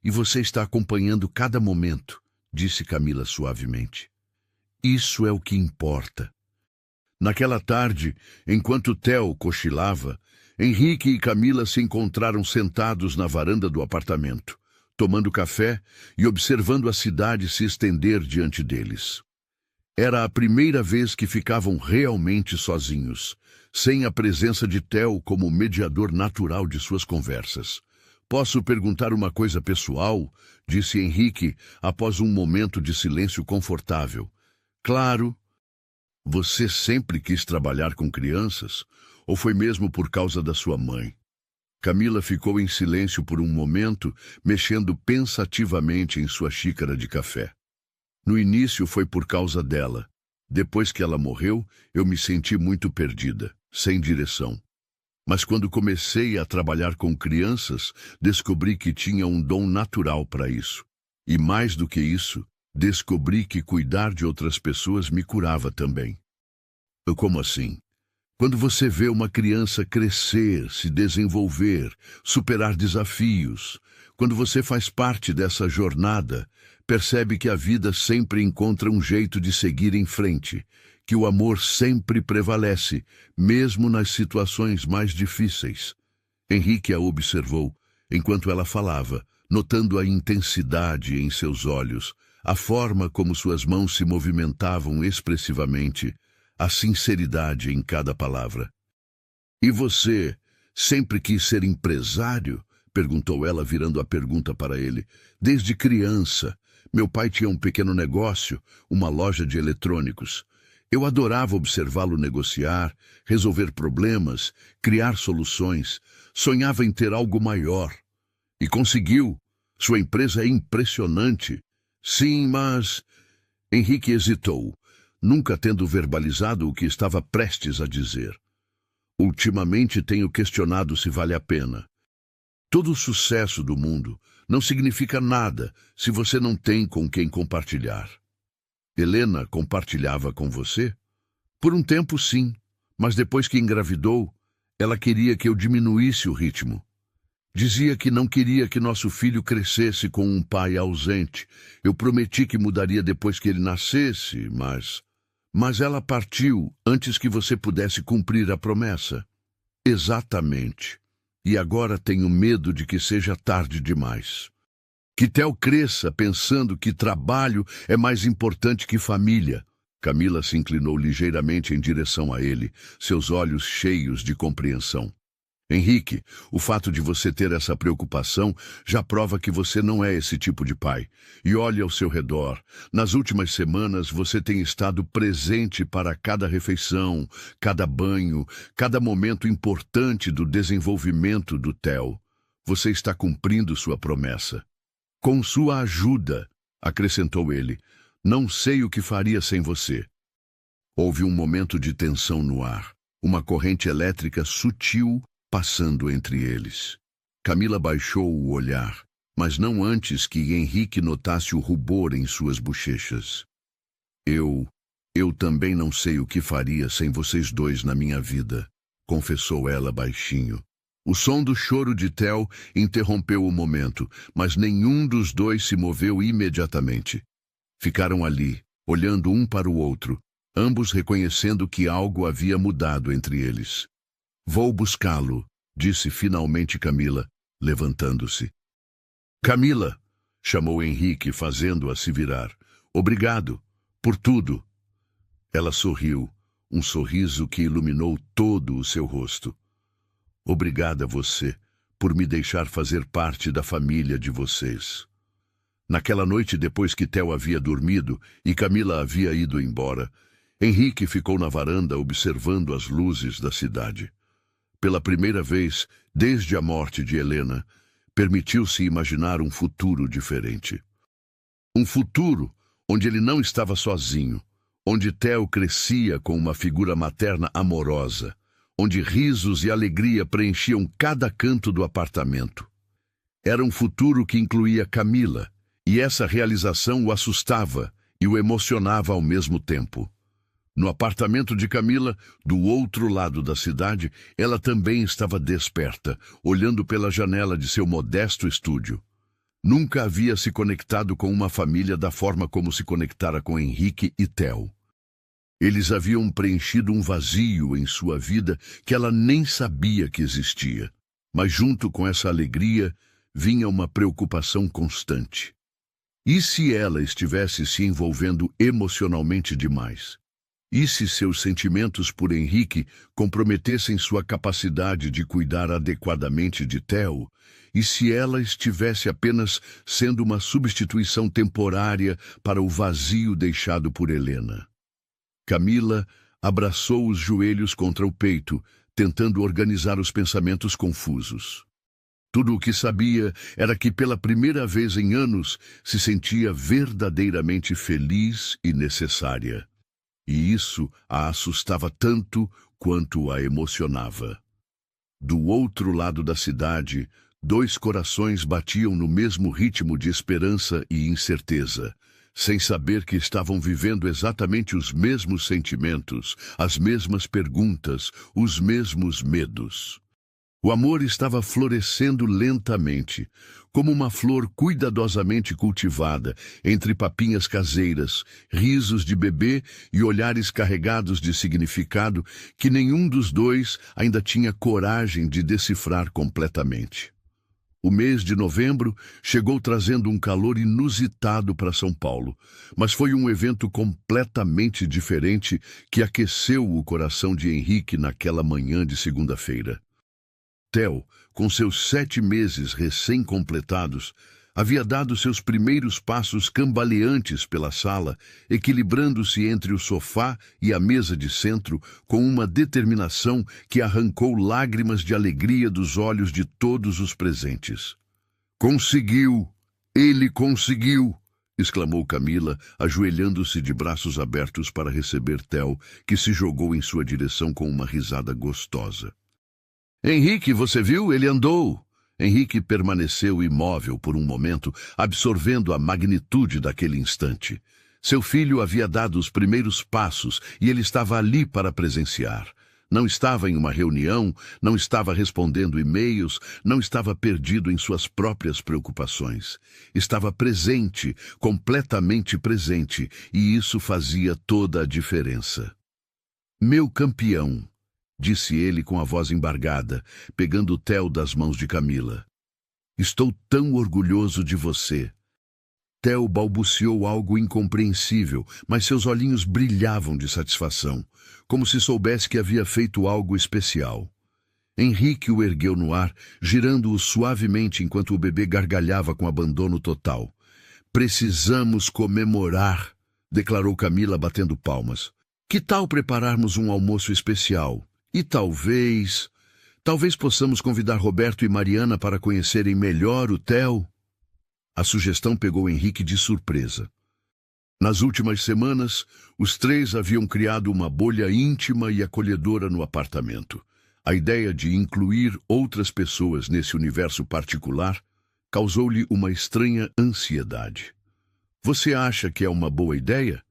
Speaker 1: E você está acompanhando cada momento, disse Camila suavemente. Isso é o que importa. Naquela tarde, enquanto Theo cochilava, Henrique e Camila se encontraram sentados na varanda do apartamento, tomando café e observando a cidade se estender diante deles. Era a primeira vez que ficavam realmente sozinhos, sem a presença de Theo como mediador natural de suas conversas. Posso perguntar uma coisa pessoal? Disse Henrique, após um momento de silêncio confortável. Claro. Você sempre quis trabalhar com crianças? Ou foi mesmo por causa da sua mãe? Camila ficou em silêncio por um momento, mexendo pensativamente em sua xícara de café. No início foi por causa dela. Depois que ela morreu, eu me senti muito perdida, sem direção. Mas quando comecei a trabalhar com crianças, descobri que tinha um dom natural para isso. E mais do que isso, descobri que cuidar de outras pessoas me curava também. Como assim? Quando você vê uma criança crescer, se desenvolver, superar desafios, quando você faz parte dessa jornada, percebe que a vida sempre encontra um jeito de seguir em frente, que o amor sempre prevalece, mesmo nas situações mais difíceis. Henrique a observou, enquanto ela falava, notando a intensidade em seus olhos, a forma como suas mãos se movimentavam expressivamente, a sinceridade em cada palavra. E você sempre quis ser empresário? Perguntou ela, virando a pergunta para ele. Desde criança. Meu pai tinha um pequeno negócio, uma loja de eletrônicos. Eu adorava observá-lo negociar, resolver problemas, criar soluções. Sonhava em ter algo maior. E conseguiu. Sua empresa é impressionante. Sim, mas... Henrique hesitou, nunca tendo verbalizado o que estava prestes a dizer. Ultimamente tenho questionado se vale a pena. Todo o sucesso do mundo não significa nada se você não tem com quem compartilhar. Helena compartilhava com você? Por um tempo, sim, mas depois que engravidou, ela queria que eu diminuísse o ritmo. Dizia que não queria que nosso filho crescesse com um pai ausente. Eu prometi que mudaria depois que ele nascesse, mas ela partiu antes que você pudesse cumprir a promessa. Exatamente. E agora tenho medo de que seja tarde demais. Que Theo cresça pensando que trabalho é mais importante que família. Camila se inclinou ligeiramente em direção a ele, seus olhos cheios de compreensão. Henrique, o fato de você ter essa preocupação já prova que você não é esse tipo de pai. E olhe ao seu redor. Nas últimas semanas, você tem estado presente para cada refeição, cada banho, cada momento importante do desenvolvimento do Theo. Você está cumprindo sua promessa. Com sua ajuda, acrescentou ele, não sei o que faria sem você. Houve um momento de tensão no ar, uma corrente elétrica sutil passando entre eles. Camila baixou o olhar, mas não antes que Henrique notasse o rubor em suas bochechas. Eu também não sei o que faria sem vocês dois na minha vida, confessou ela baixinho. O som do choro de Theo interrompeu o momento, mas nenhum dos dois se moveu imediatamente. Ficaram ali, olhando um para o outro, ambos reconhecendo que algo havia mudado entre eles. Vou buscá-lo, disse finalmente Camila, levantando-se. Camila, chamou Henrique, fazendo-a se virar. Obrigado, por tudo. Ela sorriu, um sorriso que iluminou todo o seu rosto. Obrigada a você, por me deixar fazer parte da família de vocês. Naquela noite, depois que Theo havia dormido e Camila havia ido embora, Henrique ficou na varanda observando as luzes da cidade. Pela primeira vez, desde a morte de Helena, permitiu-se imaginar um futuro diferente. Um futuro onde ele não estava sozinho, onde Theo crescia com uma figura materna amorosa, onde risos e alegria preenchiam cada canto do apartamento. Era um futuro que incluía Camila, e essa realização o assustava e o emocionava ao mesmo tempo. No apartamento de Camila, do outro lado da cidade, ela também estava desperta, olhando pela janela de seu modesto estúdio. Nunca havia se conectado com uma família da forma como se conectara com Henrique e Theo. Eles haviam preenchido um vazio em sua vida que ela nem sabia que existia. Mas junto com essa alegria, vinha uma preocupação constante. E se ela estivesse se envolvendo emocionalmente demais? E se seus sentimentos por Henrique comprometessem sua capacidade de cuidar adequadamente de Theo? E se ela estivesse apenas sendo uma substituição temporária para o vazio deixado por Helena? Camila abraçou os joelhos contra o peito, tentando organizar os pensamentos confusos. Tudo o que sabia era que pela primeira vez em anos se sentia verdadeiramente feliz e necessária. E isso a assustava tanto quanto a emocionava. Do outro lado da cidade, dois corações batiam no mesmo ritmo de esperança e incerteza, sem saber que estavam vivendo exatamente os mesmos sentimentos, as mesmas perguntas, os mesmos medos. O amor estava florescendo lentamente, como uma flor cuidadosamente cultivada, entre papinhas caseiras, risos de bebê e olhares carregados de significado que nenhum dos dois ainda tinha coragem de decifrar completamente. O mês de novembro chegou trazendo um calor inusitado para São Paulo, mas foi um evento completamente diferente que aqueceu o coração de Henrique naquela manhã de segunda-feira. Theo, com seus 7 meses recém-completados, havia dado seus primeiros passos cambaleantes pela sala, equilibrando-se entre o sofá e a mesa de centro com uma determinação que arrancou lágrimas de alegria dos olhos de todos os presentes. "Conseguiu! Ele conseguiu!" exclamou Camila, ajoelhando-se de braços abertos para receber Theo, que se jogou em sua direção com uma risada gostosa. "Henrique, você viu? Ele andou!" Henrique permaneceu imóvel por um momento, absorvendo a magnitude daquele instante. Seu filho havia dado os primeiros passos e ele estava ali para presenciar. Não estava em uma reunião, não estava respondendo e-mails, não estava perdido em suas próprias preocupações. Estava presente, completamente presente, e isso fazia toda a diferença. "Meu campeão", disse ele com a voz embargada, pegando o Theo das mãos de Camila. "Estou tão orgulhoso de você." Theo balbuciou algo incompreensível, mas seus olhinhos brilhavam de satisfação, como se soubesse que havia feito algo especial. Henrique o ergueu no ar, girando-o suavemente enquanto o bebê gargalhava com abandono total. Precisamos comemorar, declarou Camila batendo palmas. Que tal prepararmos um almoço especial? E talvez possamos convidar Roberto e Mariana para conhecerem melhor o Theo? A sugestão pegou Henrique de surpresa. Nas últimas semanas, os três haviam criado uma bolha íntima e acolhedora no apartamento. A ideia de incluir outras pessoas nesse universo particular causou-lhe uma estranha ansiedade. Você acha que é uma boa ideia?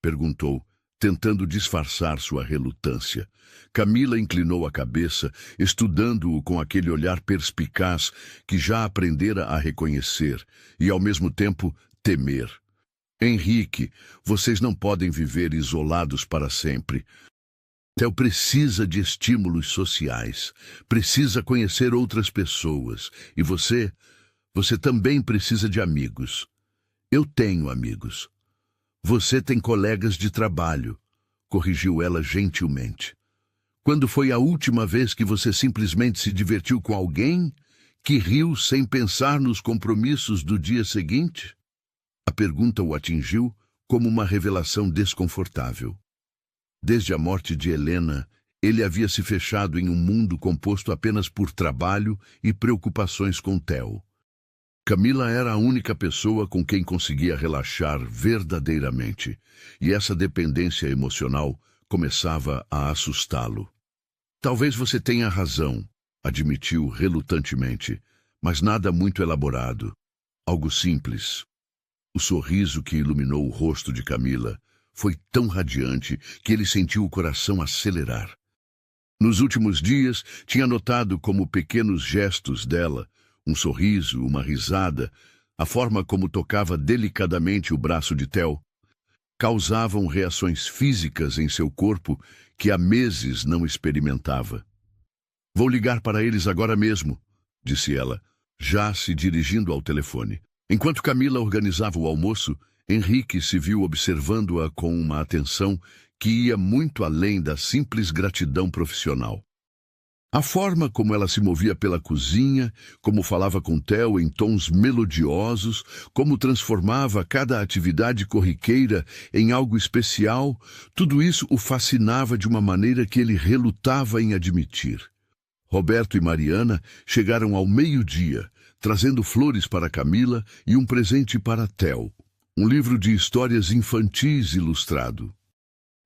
Speaker 1: Perguntou, tentando disfarçar sua relutância. Camila inclinou a cabeça, estudando-o com aquele olhar perspicaz que já aprendera a reconhecer e, ao mesmo tempo, temer. Henrique, vocês não podem viver isolados para sempre. Theo precisa de estímulos sociais, precisa conhecer outras pessoas. E você também precisa de amigos. Eu tenho amigos. Você tem colegas de trabalho, corrigiu ela gentilmente. Quando foi a última vez que você simplesmente se divertiu com alguém que riu sem pensar nos compromissos do dia seguinte? A pergunta o atingiu como uma revelação desconfortável. Desde a morte de Helena, ele havia se fechado em um mundo composto apenas por trabalho e preocupações com Theo. Camila era a única pessoa com quem conseguia relaxar verdadeiramente, e essa dependência emocional começava a assustá-lo. Talvez você tenha razão, admitiu relutantemente, mas nada muito elaborado. Algo simples. O sorriso que iluminou o rosto de Camila foi tão radiante que ele sentiu o coração acelerar. Nos últimos dias, tinha notado como pequenos gestos dela, um sorriso, uma risada, a forma como tocava delicadamente o braço de Theo, causavam reações físicas em seu corpo que há meses não experimentava. Vou ligar para eles agora mesmo, disse ela, já se dirigindo ao telefone. Enquanto Camila organizava o almoço, Henrique se viu observando-a com uma atenção que ia muito além da simples gratidão profissional. A forma como ela se movia pela cozinha, como falava com Theo em tons melodiosos, como transformava cada atividade corriqueira em algo especial, tudo isso o fascinava de uma maneira que ele relutava em admitir. Roberto e Mariana chegaram ao meio-dia, trazendo flores para Camila e um presente para Theo, um livro de histórias infantis ilustrado.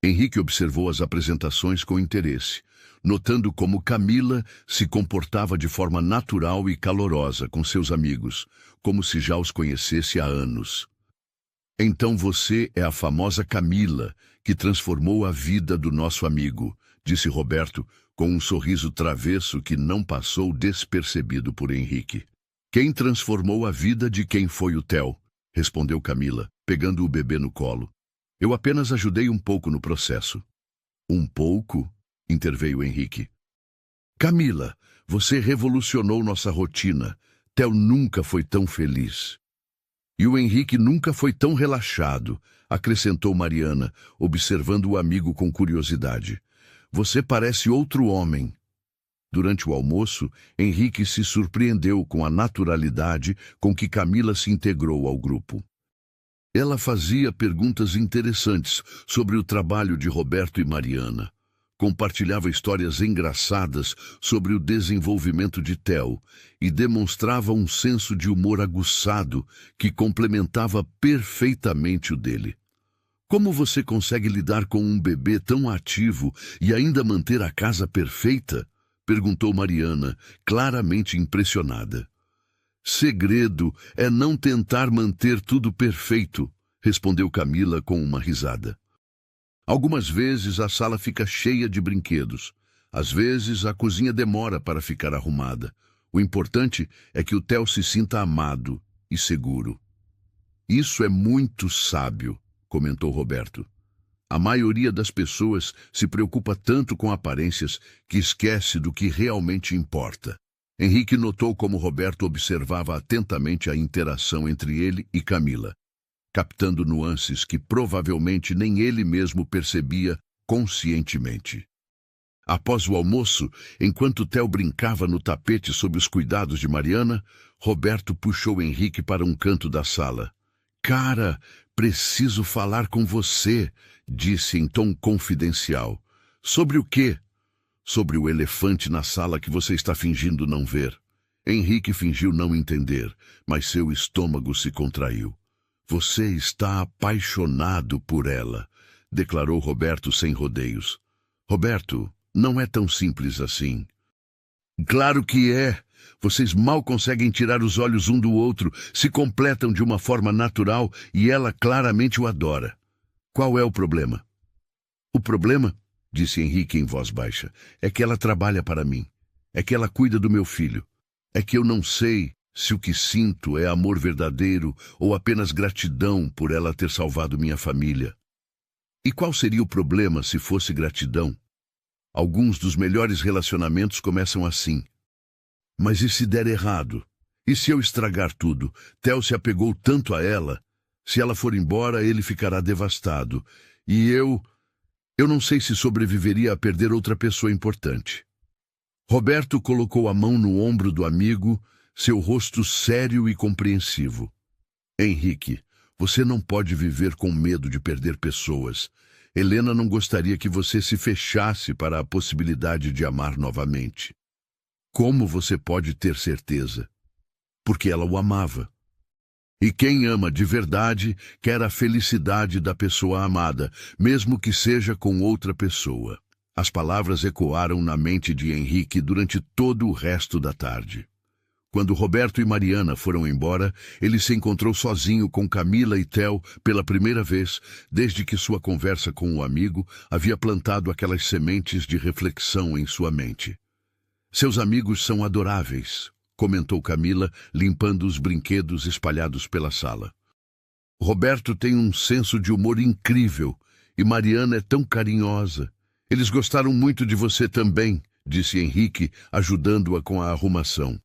Speaker 1: Henrique observou as apresentações com interesse, notando como Camila se comportava de forma natural e calorosa com seus amigos, como se já os conhecesse há anos. Então você é a famosa Camila, que transformou a vida do nosso amigo, disse Roberto, com um sorriso travesso que não passou despercebido por Henrique. Quem transformou a vida de quem foi o Theo? Respondeu Camila, pegando o bebê no colo. Eu apenas ajudei um pouco no processo. Um pouco? Interveio Henrique. Camila, você revolucionou nossa rotina. Theo nunca foi tão feliz. E o Henrique nunca foi tão relaxado, acrescentou Mariana, observando o amigo com curiosidade. Você parece outro homem. Durante o almoço, Henrique se surpreendeu com a naturalidade com que Camila se integrou ao grupo. Ela fazia perguntas interessantes sobre o trabalho de Roberto e Mariana. Compartilhava histórias engraçadas sobre o desenvolvimento de Theo e demonstrava um senso de humor aguçado que complementava perfeitamente o dele. Como você consegue lidar com um bebê tão ativo e ainda manter a casa perfeita? Perguntou Mariana, claramente impressionada. Segredo é não tentar manter tudo perfeito, respondeu Camila com uma risada. Algumas vezes a sala fica cheia de brinquedos. Às vezes a cozinha demora para ficar arrumada. O importante é que o Theo se sinta amado e seguro. Isso é muito sábio, comentou Roberto. A maioria das pessoas se preocupa tanto com aparências que esquece do que realmente importa. Henrique notou como Roberto observava atentamente a interação entre ele e Camila, captando nuances que provavelmente nem ele mesmo percebia conscientemente. Após o almoço, enquanto Theo brincava no tapete sob os cuidados de Mariana, Roberto puxou Henrique para um canto da sala. Cara, preciso falar com você, disse em tom confidencial. Sobre o quê? Sobre o elefante na sala que você está fingindo não ver. Henrique fingiu não entender, mas seu estômago se contraiu. Você está apaixonado por ela, declarou Roberto sem rodeios. Roberto, não é tão simples assim. Claro que é. Vocês mal conseguem tirar os olhos um do outro, se completam de uma forma natural e ela claramente o adora. Qual é o problema? O problema, disse Henrique em voz baixa, é que ela trabalha para mim. É que ela cuida do meu filho. É que eu não sei se o que sinto é amor verdadeiro ou apenas gratidão por ela ter salvado minha família. E qual seria o problema se fosse gratidão? Alguns dos melhores relacionamentos começam assim. Mas e se der errado? E se eu estragar tudo? Theo se apegou tanto a ela. Se ela for embora, ele ficará devastado. E eu não sei se sobreviveria a perder outra pessoa importante. Roberto colocou a mão no ombro do amigo, seu rosto sério e compreensivo. Henrique, você não pode viver com medo de perder pessoas. Helena não gostaria que você se fechasse para a possibilidade de amar novamente. Como você pode ter certeza? Porque ela o amava. E quem ama de verdade quer a felicidade da pessoa amada, mesmo que seja com outra pessoa. As palavras ecoaram na mente de Henrique durante todo o resto da tarde. Quando Roberto e Mariana foram embora, ele se encontrou sozinho com Camila e Theo pela primeira vez, desde que sua conversa com o amigo havia plantado aquelas sementes de reflexão em sua mente. Seus amigos são adoráveis, comentou Camila, limpando os brinquedos espalhados pela sala. Roberto tem um senso de humor incrível e Mariana é tão carinhosa. Eles gostaram muito de você também, disse Henrique, ajudando-a com a arrumação.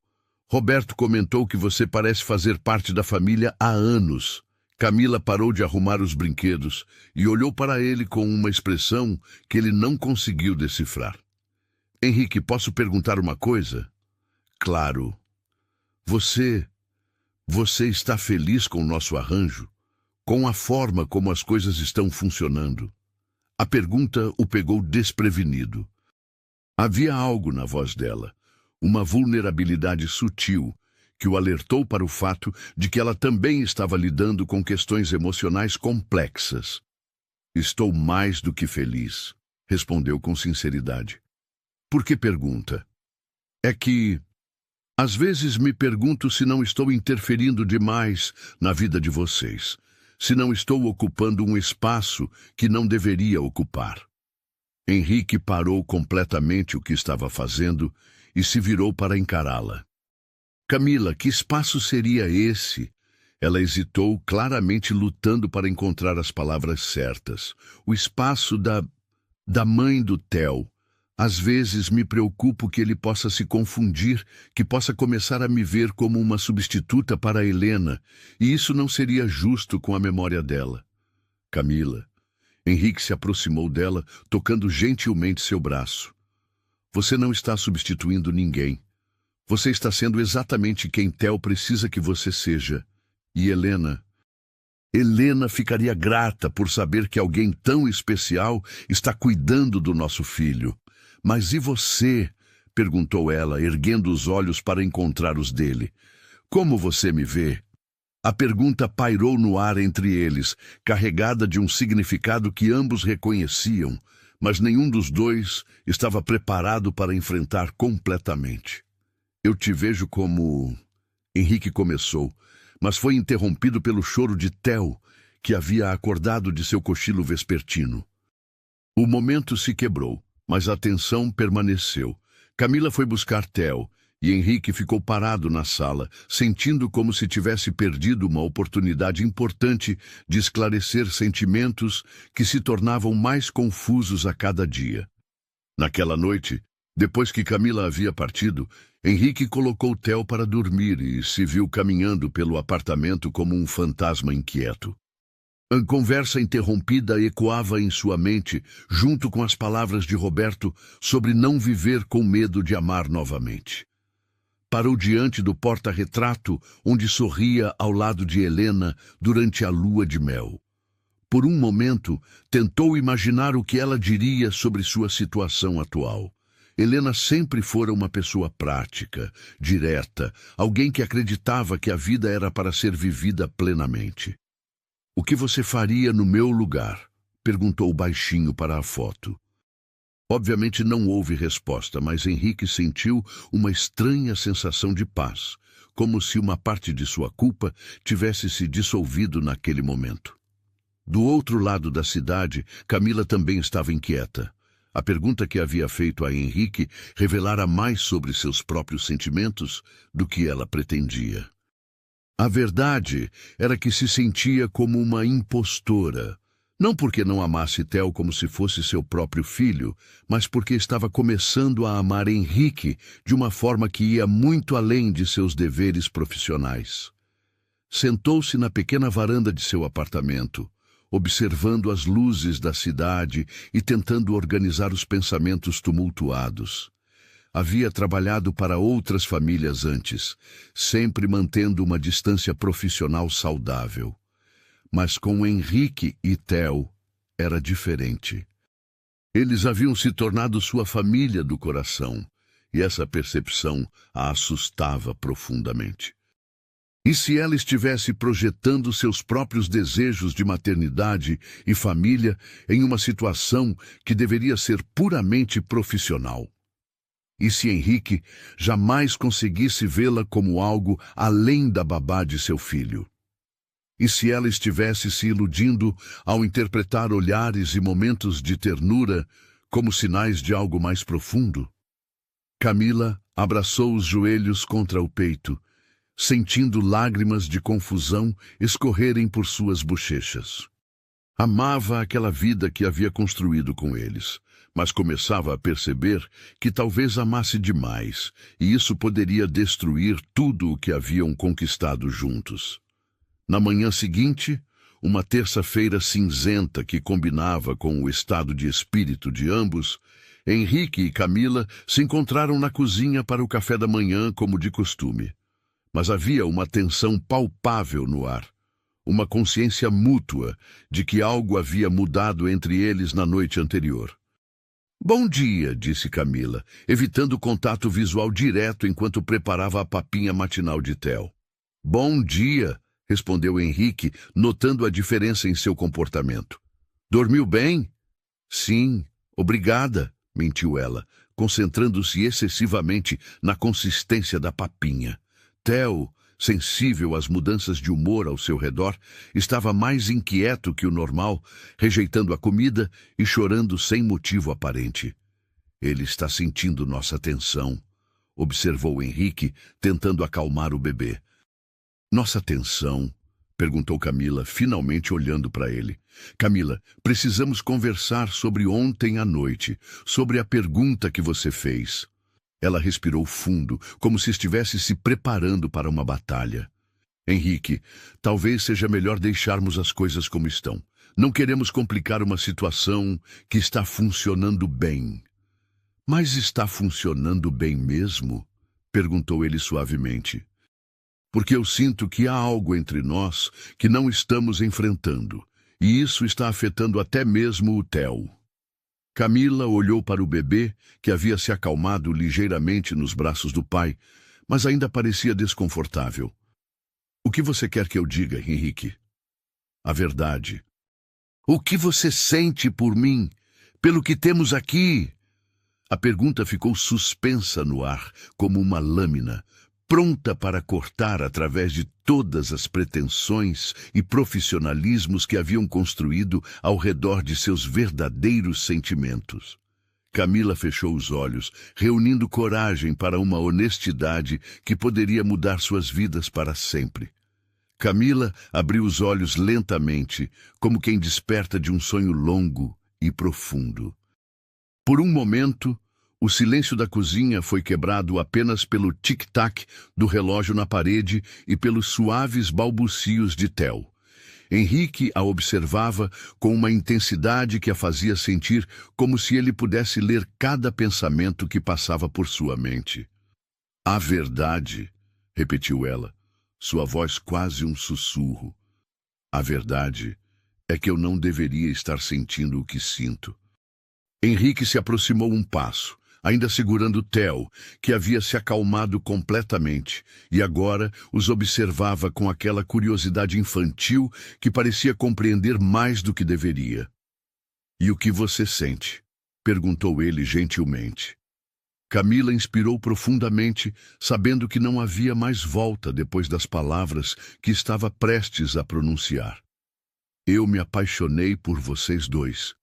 Speaker 1: Roberto comentou que você parece fazer parte da família há anos. Camila parou de arrumar os brinquedos e olhou para ele com uma expressão que ele não conseguiu decifrar. Henrique, posso perguntar uma coisa? Claro. Você está feliz com o nosso arranjo? Com a forma como as coisas estão funcionando? A pergunta o pegou desprevenido. Havia algo na voz dela, uma vulnerabilidade sutil, que o alertou para o fato de que ela também estava lidando com questões emocionais complexas. Estou mais do que feliz, respondeu com sinceridade. Por que pergunta? É que, às vezes me pergunto se não estou interferindo demais na vida de vocês, se não estou ocupando um espaço que não deveria ocupar. Henrique parou completamente o que estava fazendo e se virou para encará-la. Camila, que espaço seria esse? Ela hesitou, claramente lutando para encontrar as palavras certas. O espaço da mãe do Theo. Às vezes me preocupo que ele possa se confundir, que possa começar a me ver como uma substituta para Helena, e isso não seria justo com a memória dela. Camila. Henrique se aproximou dela, tocando gentilmente seu braço. Você não está substituindo ninguém. Você está sendo exatamente quem Theo precisa que você seja. E Helena ficaria grata por saber que alguém tão especial está cuidando do nosso filho. Mas e você? Perguntou ela, erguendo os olhos para encontrar os dele. Como você me vê? A pergunta pairou no ar entre eles, carregada de um significado que ambos reconheciam, mas nenhum dos dois estava preparado para enfrentar completamente. Eu te vejo como... Henrique começou, mas foi interrompido pelo choro de Theo, que havia acordado de seu cochilo vespertino. O momento se quebrou, mas a tensão permaneceu. Camila foi buscar Theo, e Henrique ficou parado na sala, sentindo como se tivesse perdido uma oportunidade importante de esclarecer sentimentos que se tornavam mais confusos a cada dia. Naquela noite, depois que Camila havia partido, Henrique colocou Theo para dormir e se viu caminhando pelo apartamento como um fantasma inquieto. A conversa interrompida ecoava em sua mente, junto com as palavras de Roberto sobre não viver com medo de amar novamente. Parou diante do porta-retrato, onde sorria ao lado de Helena durante a lua de mel. Por um momento, tentou imaginar o que ela diria sobre sua situação atual. Helena sempre fora uma pessoa prática, direta, alguém que acreditava que a vida era para ser vivida plenamente. "O que você faria no meu lugar?" perguntou baixinho para a foto. Obviamente não houve resposta, mas Henrique sentiu uma estranha sensação de paz, como se uma parte de sua culpa tivesse se dissolvido naquele momento. Do outro lado da cidade, Camila também estava inquieta. A pergunta que havia feito a Henrique revelara mais sobre seus próprios sentimentos do que ela pretendia. A verdade era que se sentia como uma impostora, não porque não amasse Theo como se fosse seu próprio filho, mas porque estava começando a amar Henrique de uma forma que ia muito além de seus deveres profissionais. Sentou-se na pequena varanda de seu apartamento, observando as luzes da cidade e tentando organizar os pensamentos tumultuados. Havia trabalhado para outras famílias antes, sempre mantendo uma distância profissional saudável. Mas com Henrique e Theo era diferente. Eles haviam se tornado sua família do coração, e essa percepção a assustava profundamente. E se ela estivesse projetando seus próprios desejos de maternidade e família em uma situação que deveria ser puramente profissional? E se Henrique jamais conseguisse vê-la como algo além da babá de seu filho? E se ela estivesse se iludindo ao interpretar olhares e momentos de ternura como sinais de algo mais profundo? Camila abraçou os joelhos contra o peito, sentindo lágrimas de confusão escorrerem por suas bochechas. Amava aquela vida que havia construído com eles, mas começava a perceber que talvez amasse demais, e isso poderia destruir tudo o que haviam conquistado juntos. Na manhã seguinte, uma terça-feira cinzenta que combinava com o estado de espírito de ambos, Henrique e Camila se encontraram na cozinha para o café da manhã como de costume. Mas havia uma tensão palpável no ar, uma consciência mútua de que algo havia mudado entre eles na noite anterior. "Bom dia", disse Camila, evitando contato visual direto enquanto preparava a papinha matinal de Theo. "Bom dia", respondeu Henrique, notando a diferença em seu comportamento. "Dormiu bem?" "Sim, obrigada", mentiu ela, concentrando-se excessivamente na consistência da papinha. Theo, sensível às mudanças de humor ao seu redor, estava mais inquieto que o normal, rejeitando a comida e chorando sem motivo aparente. "Ele está sentindo nossa tensão", observou Henrique, tentando acalmar o bebê. "Nossa tensão?", perguntou Camila, finalmente olhando para ele. "Camila, precisamos conversar sobre ontem à noite, sobre a pergunta que você fez." Ela respirou fundo, como se estivesse se preparando para uma batalha. "Henrique, talvez seja melhor deixarmos as coisas como estão. Não queremos complicar uma situação que está funcionando bem." "Mas está funcionando bem mesmo?", perguntou ele suavemente. "Porque eu sinto que há algo entre nós que não estamos enfrentando, e isso está afetando até mesmo o Theo." Camila olhou para o bebê, que havia se acalmado ligeiramente nos braços do pai, mas ainda parecia desconfortável. "O que você quer que eu diga, Henrique?" "A verdade." "O que você sente por mim, pelo que temos aqui?" A pergunta ficou suspensa no ar, como uma lâmina, pronta para cortar através de todas as pretensões e profissionalismos que haviam construído ao redor de seus verdadeiros sentimentos. Camila fechou os olhos, reunindo coragem para uma honestidade que poderia mudar suas vidas para sempre. Camila abriu os olhos lentamente, como quem desperta de um sonho longo e profundo. Por um momento, o silêncio da cozinha foi quebrado apenas pelo tic-tac do relógio na parede e pelos suaves balbucios de Theo. Henrique a observava com uma intensidade que a fazia sentir como se ele pudesse ler cada pensamento que passava por sua mente. "A verdade", repetiu ela, sua voz quase um sussurro. "A verdade é que eu não deveria estar sentindo o que sinto." Henrique se aproximou um passo, ainda segurando Theo, que havia se acalmado completamente, e agora os observava com aquela curiosidade infantil que parecia compreender mais do que deveria. "E o que você sente?" perguntou ele gentilmente. Camila inspirou profundamente, sabendo que não havia mais volta depois das palavras que estava prestes a pronunciar. "Eu me apaixonei por vocês dois",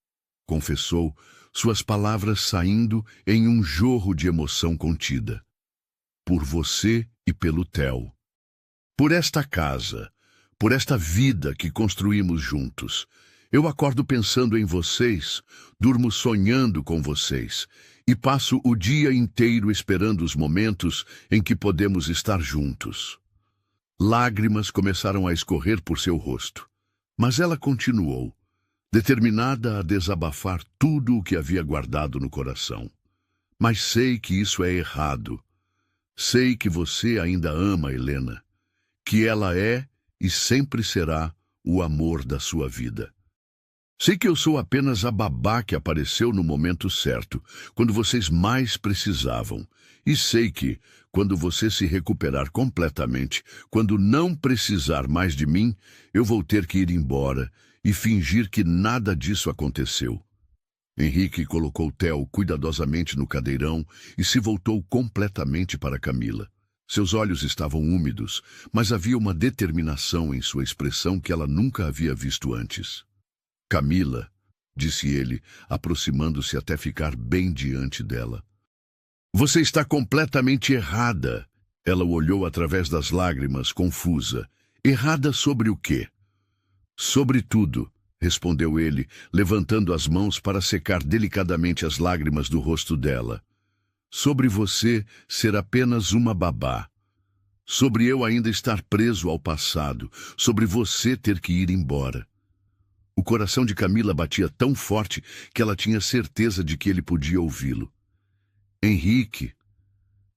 Speaker 1: confessou, suas palavras saindo em um jorro de emoção contida. "Por você e pelo Theo. Por esta casa, por esta vida que construímos juntos. Eu acordo pensando em vocês, durmo sonhando com vocês, e passo o dia inteiro esperando os momentos em que podemos estar juntos." Lágrimas começaram a escorrer por seu rosto, mas ela continuou, determinada a desabafar tudo o que havia guardado no coração. "Mas sei que isso é errado. Sei que você ainda ama Helena, que ela é e sempre será o amor da sua vida. Sei que eu sou apenas a babá que apareceu no momento certo, quando vocês mais precisavam. E sei que, quando você se recuperar completamente, quando não precisar mais de mim, eu vou ter que ir embora e fingir que nada disso aconteceu." Henrique colocou Theo cuidadosamente no cadeirão e se voltou completamente para Camila. Seus olhos estavam úmidos, mas havia uma determinação em sua expressão que ela nunca havia visto antes. "Camila", disse ele, aproximando-se até ficar bem diante dela. "Você está completamente errada." Ela o olhou através das lágrimas, confusa. "Errada sobre o quê?" "Sobre tudo", respondeu ele, levantando as mãos para secar delicadamente as lágrimas do rosto dela. "Sobre você ser apenas uma babá. Sobre eu ainda estar preso ao passado. Sobre você ter que ir embora." O coração de Camila batia tão forte que ela tinha certeza de que ele podia ouvi-lo. "Henrique,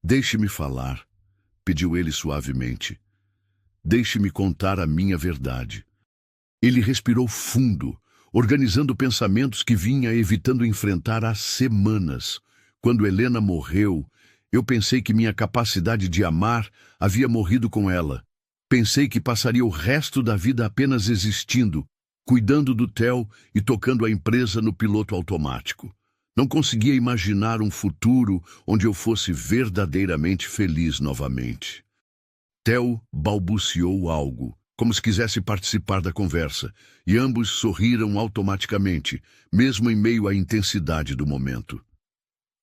Speaker 1: deixe-me falar", pediu ele suavemente. "Deixe-me contar a minha verdade." Ele respirou fundo, organizando pensamentos que vinha evitando enfrentar há semanas. "Quando Helena morreu, eu pensei que minha capacidade de amar havia morrido com ela. Pensei que passaria o resto da vida apenas existindo, cuidando do Theo e tocando a empresa no piloto automático. Não conseguia imaginar um futuro onde eu fosse verdadeiramente feliz novamente." Theo balbuciou algo, como se quisesse participar da conversa, e ambos sorriram automaticamente, mesmo em meio à intensidade do momento.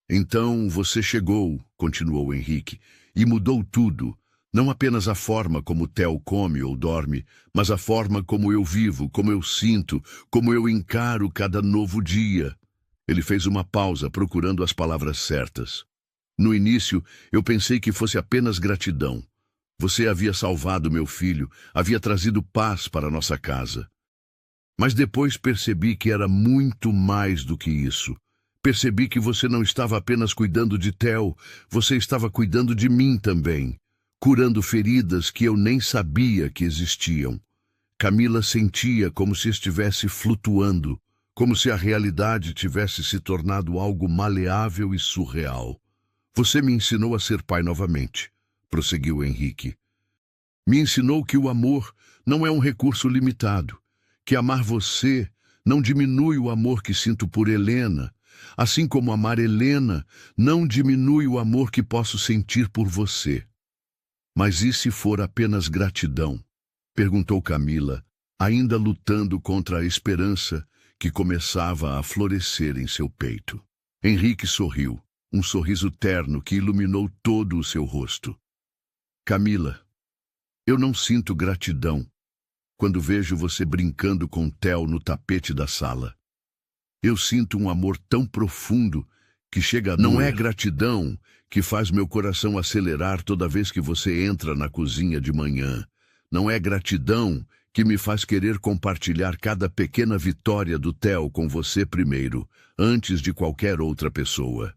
Speaker 1: "Então você chegou", continuou Henrique, "e mudou tudo. Não apenas a forma como Theo come ou dorme, mas a forma como eu vivo, como eu sinto, como eu encaro cada novo dia." Ele fez uma pausa, procurando as palavras certas. "No início, eu pensei que fosse apenas gratidão. Você havia salvado meu filho, havia trazido paz para nossa casa. Mas depois percebi que era muito mais do que isso. Percebi que você não estava apenas cuidando de Theo, você estava cuidando de mim também, curando feridas que eu nem sabia que existiam." Camila sentia como se estivesse flutuando, como se a realidade tivesse se tornado algo maleável e surreal. "Você me ensinou a ser pai novamente", prosseguiu Henrique. "Me ensinou que o amor não é um recurso limitado, que amar você não diminui o amor que sinto por Helena, assim como amar Helena não diminui o amor que posso sentir por você." "Mas e se for apenas gratidão?" perguntou Camila, ainda lutando contra a esperança que começava a florescer em seu peito. Henrique sorriu, um sorriso terno que iluminou todo o seu rosto. "Camila, eu não sinto gratidão quando vejo você brincando com Theo no tapete da sala. Eu sinto um amor tão profundo que chega a doer. Não é gratidão que faz meu coração acelerar toda vez que você entra na cozinha de manhã. Não é gratidão que me faz querer compartilhar cada pequena vitória do Theo com você primeiro, antes de qualquer outra pessoa.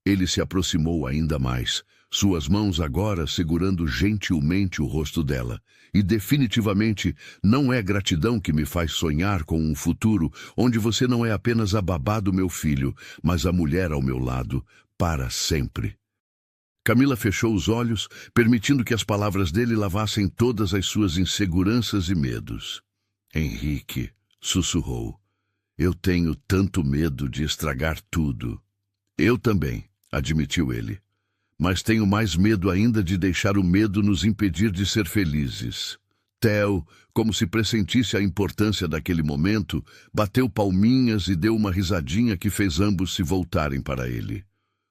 Speaker 1: Ele se aproximou ainda mais, suas mãos agora segurando gentilmente o rosto dela. E definitivamente não é gratidão que me faz sonhar com um futuro onde você não é apenas a babá do meu filho, mas a mulher ao meu lado, para sempre. Camila fechou os olhos, permitindo que as palavras dele lavassem todas as suas inseguranças e medos. Henrique, sussurrou, eu tenho tanto medo de estragar tudo. Eu também, admitiu ele. Mas tenho mais medo ainda de deixar o medo nos impedir de ser felizes. Theo, como se pressentisse a importância daquele momento, bateu palminhas e deu uma risadinha que fez ambos se voltarem para ele.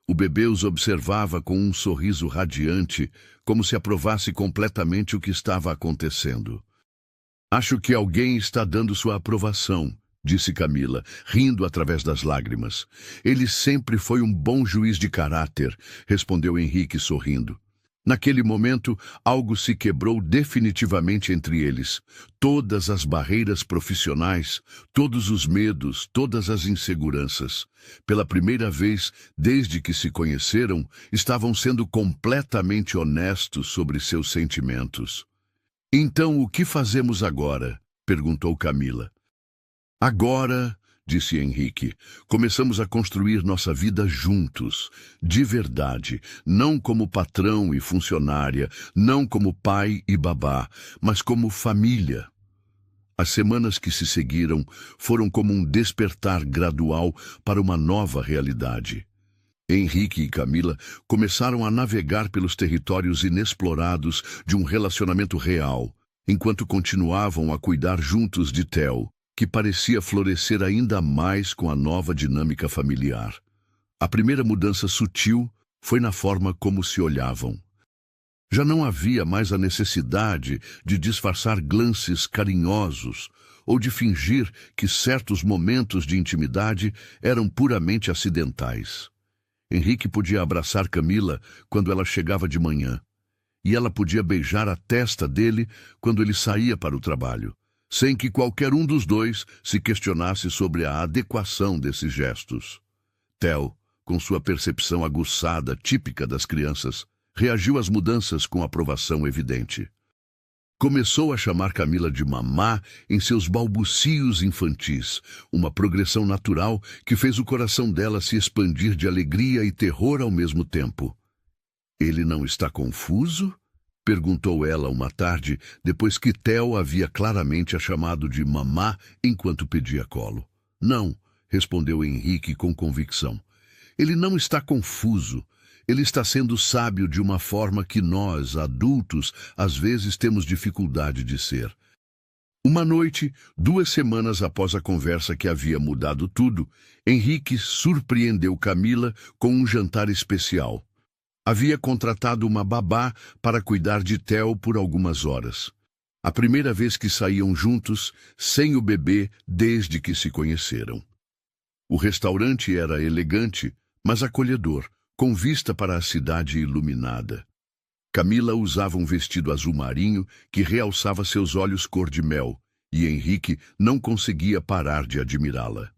Speaker 1: O bebê os observava com um sorriso radiante, como se aprovasse completamente o que estava acontecendo. Acho que alguém está dando sua aprovação, disse Camila, rindo através das lágrimas. Ele sempre foi um bom juiz de caráter, respondeu Henrique sorrindo. Naquele momento, algo se quebrou definitivamente entre eles. Todas as barreiras profissionais, todos os medos, todas as inseguranças. Pela primeira vez, desde que se conheceram, estavam sendo completamente honestos sobre seus sentimentos. Então, o que fazemos agora? Perguntou Camila. Agora, disse Henrique, começamos a construir nossa vida juntos, de verdade, não como patrão e funcionária, não como pai e babá, mas como família. As semanas que se seguiram foram como um despertar gradual para uma nova realidade. Henrique e Camila começaram a navegar pelos territórios inexplorados de um relacionamento real, enquanto continuavam a cuidar juntos de Theo, que parecia florescer ainda mais com a nova dinâmica familiar. A primeira mudança sutil foi na forma como se olhavam. Já não havia mais a necessidade de disfarçar glances carinhosos ou de fingir que certos momentos de intimidade eram puramente acidentais. Henrique podia abraçar Camila quando ela chegava de manhã, e ela podia beijar a testa dele quando ele saía para o trabalho, sem que qualquer um dos dois se questionasse sobre a adequação desses gestos. Theo, com sua percepção aguçada típica das crianças, reagiu às mudanças com aprovação evidente. Começou a chamar Camila de mamá em seus balbucios infantis, uma progressão natural que fez o coração dela se expandir de alegria e terror ao mesmo tempo. Ele não está confuso? Perguntou ela uma tarde, depois que Theo havia claramente a chamado de mamá enquanto pedia colo. Não, respondeu Henrique com convicção. Ele não está confuso. Ele está sendo sábio de uma forma que nós, adultos, às vezes temos dificuldade de ser. Uma noite, 2 semanas após a conversa que havia mudado tudo, Henrique surpreendeu Camila com um jantar especial. Havia contratado uma babá para cuidar de Theo por algumas horas. A primeira vez que saíam juntos, sem o bebê, desde que se conheceram. O restaurante era elegante, mas acolhedor, com vista para a cidade iluminada. Camila usava um vestido azul marinho que realçava seus olhos cor de mel, e Henrique não conseguia parar de admirá-la.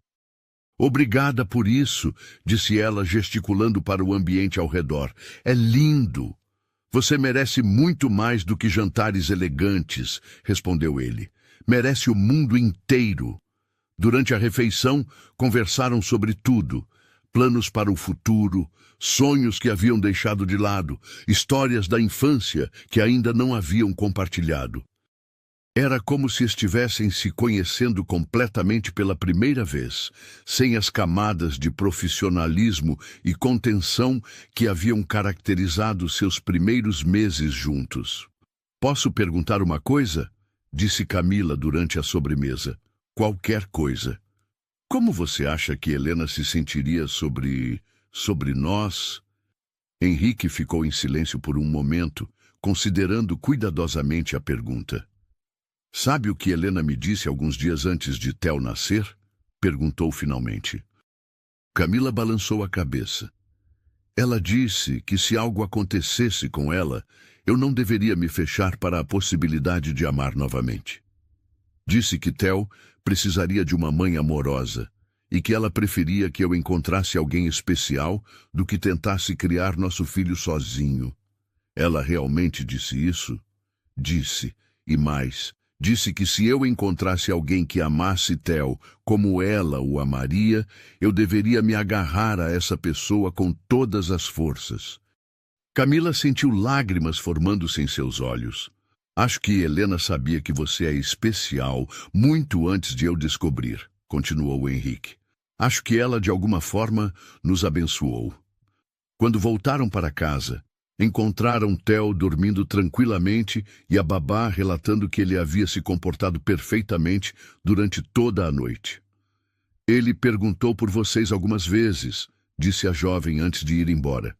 Speaker 1: Obrigada por isso, disse ela, gesticulando para o ambiente ao redor. É lindo. Você merece muito mais do que jantares elegantes, respondeu ele. Merece o mundo inteiro. Durante a refeição, conversaram sobre tudo. Planos para o futuro, sonhos que haviam deixado de lado, histórias da infância que ainda não haviam compartilhado. Era como se estivessem se conhecendo completamente pela primeira vez, sem as camadas de profissionalismo e contenção que haviam caracterizado seus primeiros meses juntos. Posso perguntar uma coisa? Disse Camila durante a sobremesa. Qualquer coisa. Como você acha que Helena se sentiria sobre nós? Henrique ficou em silêncio por um momento, considerando cuidadosamente a pergunta. Sabe o que Helena me disse alguns dias antes de Theo nascer? Perguntou finalmente. Camila balançou a cabeça. Ela disse que se algo acontecesse com ela, eu não deveria me fechar para a possibilidade de amar novamente. Disse que Theo precisaria de uma mãe amorosa e que ela preferia que eu encontrasse alguém especial do que tentasse criar nosso filho sozinho. Ela realmente disse isso? Disse, e mais, disse que se eu encontrasse alguém que amasse Theo como ela o amaria, eu deveria me agarrar a essa pessoa com todas as forças. Camila sentiu lágrimas formando-se em seus olhos. Acho que Helena sabia que você é especial muito antes de eu descobrir, continuou Henrique. Acho que ela, de alguma forma, nos abençoou. Quando voltaram para casa, encontraram Theo dormindo tranquilamente e a babá relatando que ele havia se comportado perfeitamente durante toda a noite. Ele perguntou por vocês algumas vezes, disse a jovem antes de ir embora.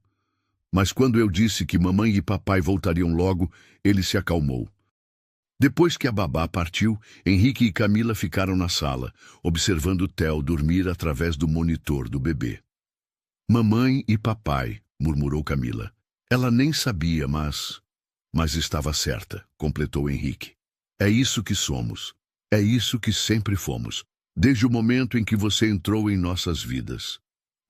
Speaker 1: Mas quando eu disse que mamãe e papai voltariam logo, ele se acalmou. Depois que a babá partiu, Henrique e Camila ficaram na sala, observando Theo dormir através do monitor do bebê. Mamãe e papai, murmurou Camila. Ela nem sabia, mas estava certa, completou Henrique. É isso que somos. É isso que sempre fomos, desde o momento em que você entrou em nossas vidas.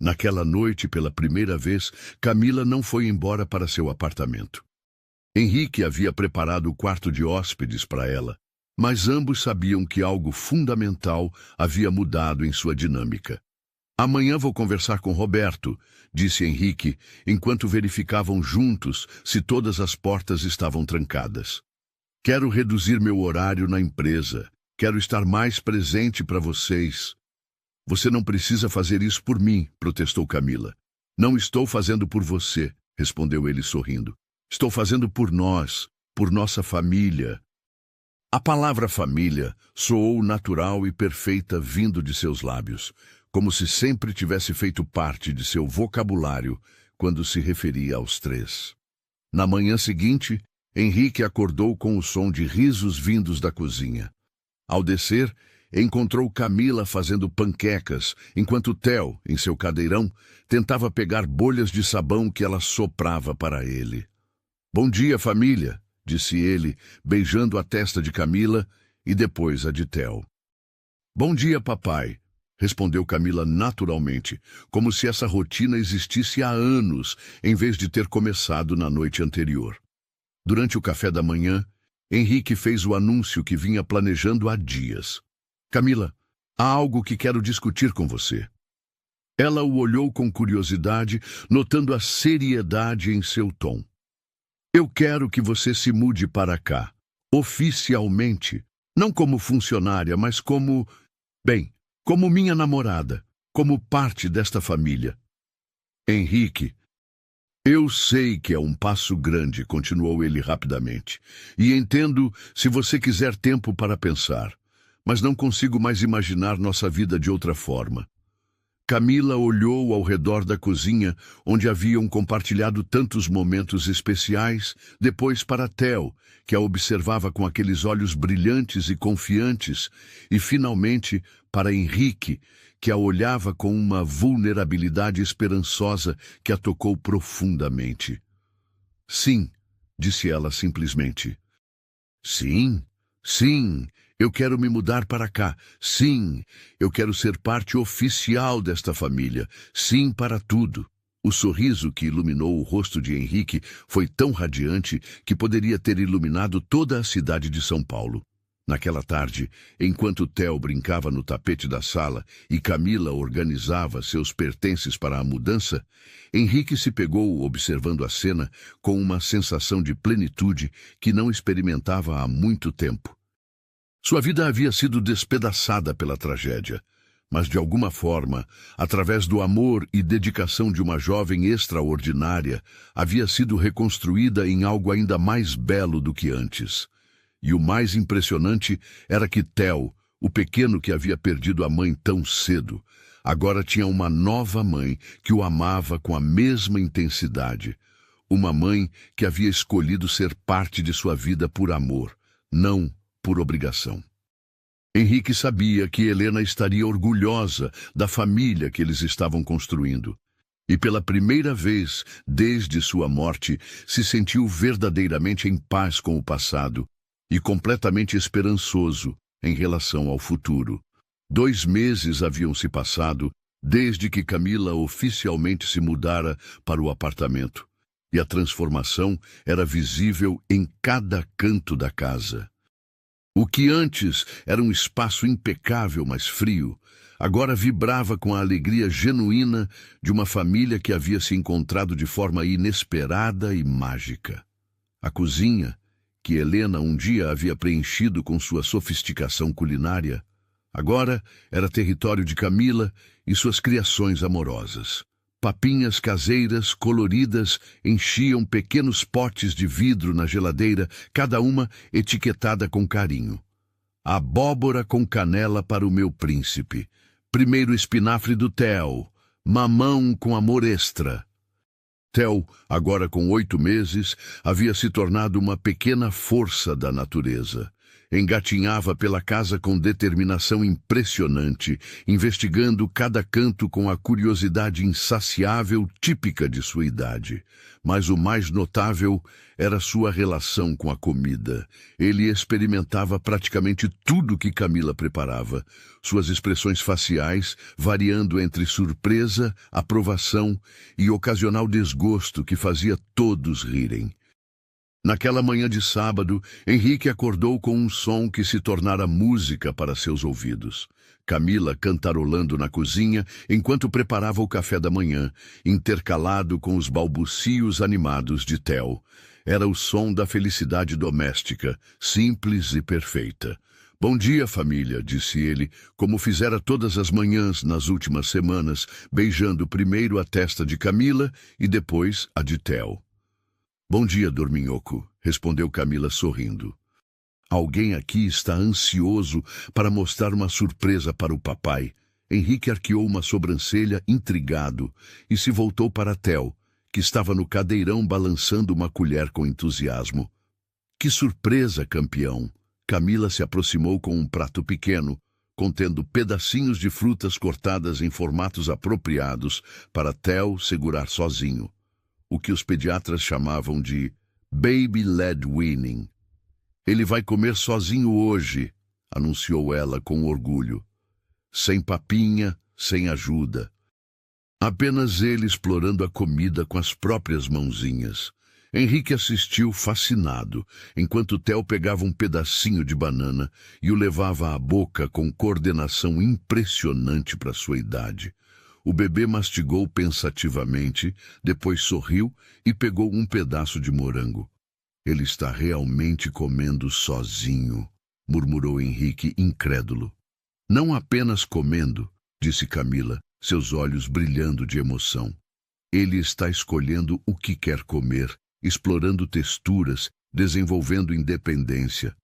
Speaker 1: Naquela noite, pela primeira vez, Camila não foi embora para seu apartamento. Henrique havia preparado o quarto de hóspedes para ela, mas ambos sabiam que algo fundamental havia mudado em sua dinâmica. Amanhã vou conversar com Roberto, disse Henrique, enquanto verificavam juntos se todas as portas estavam trancadas. Quero reduzir meu horário na empresa. Quero estar mais presente para vocês. Você não precisa fazer isso por mim, protestou Camila. Não estou fazendo por você, respondeu ele sorrindo. Estou fazendo por nós, por nossa família. A palavra família soou natural e perfeita vindo de seus lábios, como se sempre tivesse feito parte de seu vocabulário quando se referia aos três. Na manhã seguinte, Henrique acordou com o som de risos vindos da cozinha. Ao descer, encontrou Camila fazendo panquecas, enquanto Theo, em seu cadeirão, tentava pegar bolhas de sabão que ela soprava para ele. Bom dia, família, disse ele, beijando a testa de Camila e depois a de Theo. Bom dia, papai, respondeu Camila naturalmente, como se essa rotina existisse há anos, em vez de ter começado na noite anterior. Durante o café da manhã, Henrique fez o anúncio que vinha planejando há dias. Camila, há algo que quero discutir com você. Ela o olhou com curiosidade, notando a seriedade em seu tom. Eu quero que você se mude para cá, oficialmente, não como funcionária, mas como minha namorada, como parte desta família. Henrique, eu sei que é um passo grande, continuou ele rapidamente, e entendo se você quiser tempo para pensar. Mas não consigo mais imaginar nossa vida de outra forma. Camila olhou ao redor da cozinha, onde haviam compartilhado tantos momentos especiais, depois para Theo, que a observava com aqueles olhos brilhantes e confiantes, e finalmente para Henrique, que a olhava com uma vulnerabilidade esperançosa que a tocou profundamente. Sim, disse ela simplesmente. Sim, sim. Eu quero me mudar para cá. Sim, eu quero ser parte oficial desta família. Sim para tudo. O sorriso que iluminou o rosto de Henrique foi tão radiante que poderia ter iluminado toda a cidade de São Paulo. Naquela tarde, enquanto Theo brincava no tapete da sala e Camila organizava seus pertences para a mudança, Henrique se pegou observando a cena com uma sensação de plenitude que não experimentava há muito tempo. Sua vida havia sido despedaçada pela tragédia, mas de alguma forma, através do amor e dedicação de uma jovem extraordinária, havia sido reconstruída em algo ainda mais belo do que antes. E o mais impressionante era que Theo, o pequeno que havia perdido a mãe tão cedo, agora tinha uma nova mãe que o amava com a mesma intensidade. Uma mãe que havia escolhido ser parte de sua vida por amor, não por obrigação. Henrique sabia que Helena estaria orgulhosa da família que eles estavam construindo. E pela primeira vez, desde sua morte, se sentiu verdadeiramente em paz com o passado e completamente esperançoso em relação ao futuro. 2 meses haviam se passado desde que Camila oficialmente se mudara para o apartamento, e a transformação era visível em cada canto da casa. O que antes era um espaço impecável, mas frio, agora vibrava com a alegria genuína de uma família que havia se encontrado de forma inesperada e mágica. A cozinha, que Helena um dia havia preenchido com sua sofisticação culinária, agora era território de Camila e suas criações amorosas. Papinhas caseiras, coloridas, enchiam pequenos potes de vidro na geladeira, cada uma etiquetada com carinho. Abóbora com canela para o meu príncipe. Primeiro espinafre do Theo. Mamão com amor extra. Theo, agora com 8 meses, havia se tornado uma pequena força da natureza. Engatinhava pela casa com determinação impressionante, investigando cada canto com a curiosidade insaciável típica de sua idade. Mas o mais notável era sua relação com a comida. Ele experimentava praticamente tudo que Camila preparava, suas expressões faciais variando entre surpresa, aprovação e ocasional desgosto que fazia todos rirem. Naquela manhã de sábado, Henrique acordou com um som que se tornara música para seus ouvidos. Camila cantarolando na cozinha enquanto preparava o café da manhã, intercalado com os balbucios animados de Theo. Era o som da felicidade doméstica, simples e perfeita. "Bom dia, família", disse ele, como fizera todas as manhãs nas últimas semanas, beijando primeiro a testa de Camila e depois a de Theo. "Bom dia, dorminhoco", respondeu Camila sorrindo. "Alguém aqui está ansioso para mostrar uma surpresa para o papai." Henrique arqueou uma sobrancelha intrigado e se voltou para Theo, que estava no cadeirão balançando uma colher com entusiasmo. "Que surpresa, campeão!" Camila se aproximou com um prato pequeno, contendo pedacinhos de frutas cortadas em formatos apropriados para Theo segurar sozinho. O que os pediatras chamavam de baby-led weaning. "Ele vai comer sozinho hoje", anunciou ela com orgulho. Sem papinha, sem ajuda. Apenas ele explorando a comida com as próprias mãozinhas. Henrique assistiu fascinado, enquanto Theo pegava um pedacinho de banana e o levava à boca com coordenação impressionante para sua idade. O bebê mastigou pensativamente, depois sorriu e pegou um pedaço de morango. "Ele está realmente comendo sozinho", murmurou Henrique incrédulo. "Não apenas comendo", disse Camila, seus olhos brilhando de emoção. "Ele está escolhendo o que quer comer, explorando texturas, desenvolvendo independência.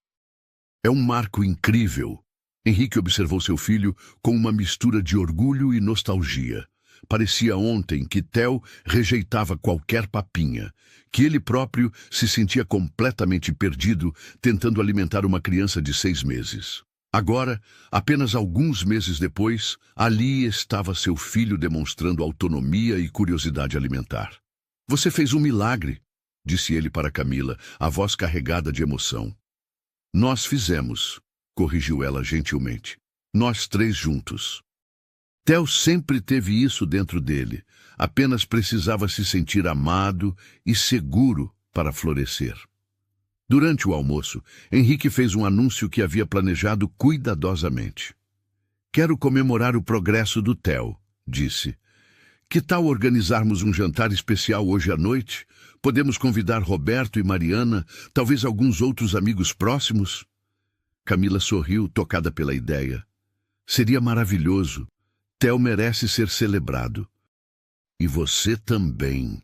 Speaker 1: É um marco incrível." Henrique observou seu filho com uma mistura de orgulho e nostalgia. Parecia ontem que Theo rejeitava qualquer papinha, que ele próprio se sentia completamente perdido tentando alimentar uma criança de 6 meses. Agora, apenas alguns meses depois, ali estava seu filho demonstrando autonomia e curiosidade alimentar. "Você fez um milagre", disse ele para Camila, a voz carregada de emoção. "Nós fizemos", corrigiu ela gentilmente. "Nós 3 juntos." Theo sempre teve isso dentro dele, apenas precisava se sentir amado e seguro para florescer. Durante o almoço, Henrique fez um anúncio que havia planejado cuidadosamente. "Quero comemorar o progresso do Theo", disse. "Que tal organizarmos um jantar especial hoje à noite? Podemos convidar Roberto e Mariana, talvez alguns outros amigos próximos?" Camila sorriu, tocada pela ideia. "Seria maravilhoso. Theo merece ser celebrado." "E você também",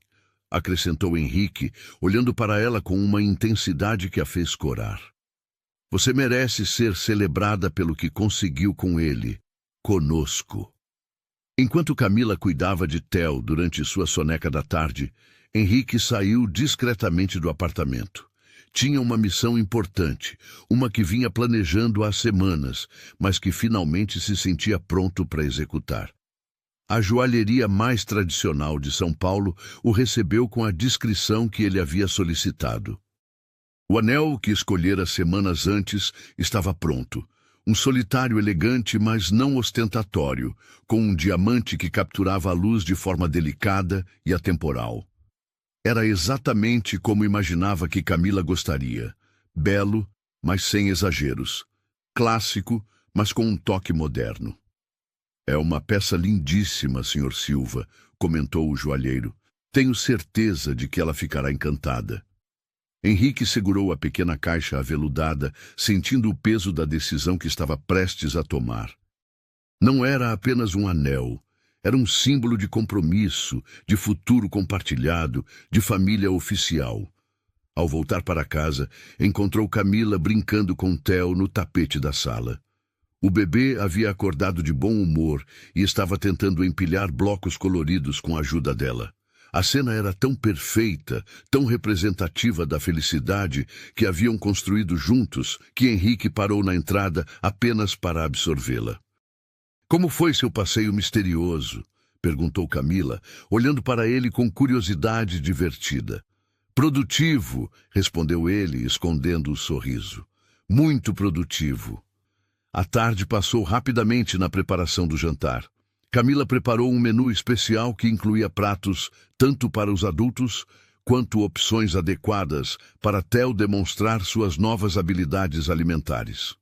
Speaker 1: acrescentou Henrique, olhando para ela com uma intensidade que a fez corar. "Você merece ser celebrada pelo que conseguiu com ele, conosco." Enquanto Camila cuidava de Theo durante sua soneca da tarde, Henrique saiu discretamente do apartamento. Tinha uma missão importante, uma que vinha planejando há semanas, mas que finalmente se sentia pronto para executar. A joalheria mais tradicional de São Paulo o recebeu com a discrição que ele havia solicitado. O anel que escolhera semanas antes estava pronto, Um solitário elegante, mas não ostentatório, com um diamante que capturava a luz de forma delicada e atemporal. Era exatamente como imaginava que Camila gostaria. Belo, mas sem exageros. Clássico, mas com um toque moderno. É uma peça lindíssima, Sr. Silva, comentou o joalheiro. Tenho certeza de que ela ficará encantada. Henrique segurou a pequena caixa aveludada, sentindo o peso da decisão que estava prestes a tomar. Não era apenas um anel. Era um símbolo de compromisso, de futuro compartilhado, de família oficial. Ao voltar para casa, encontrou Camila brincando com Theo no tapete da sala. O bebê havia acordado de bom humor e estava tentando empilhar blocos coloridos com a ajuda dela. A cena era tão perfeita, tão representativa da felicidade que haviam construído juntos, que Henrique parou na entrada apenas para absorvê-la. Como foi seu passeio misterioso? Perguntou Camila, olhando para ele com curiosidade divertida. Produtivo, respondeu ele, escondendo o sorriso. Muito produtivo. A tarde passou rapidamente na preparação do jantar. Camila preparou um menu especial que incluía pratos tanto para os adultos quanto opções adequadas para Theo demonstrar suas novas habilidades alimentares.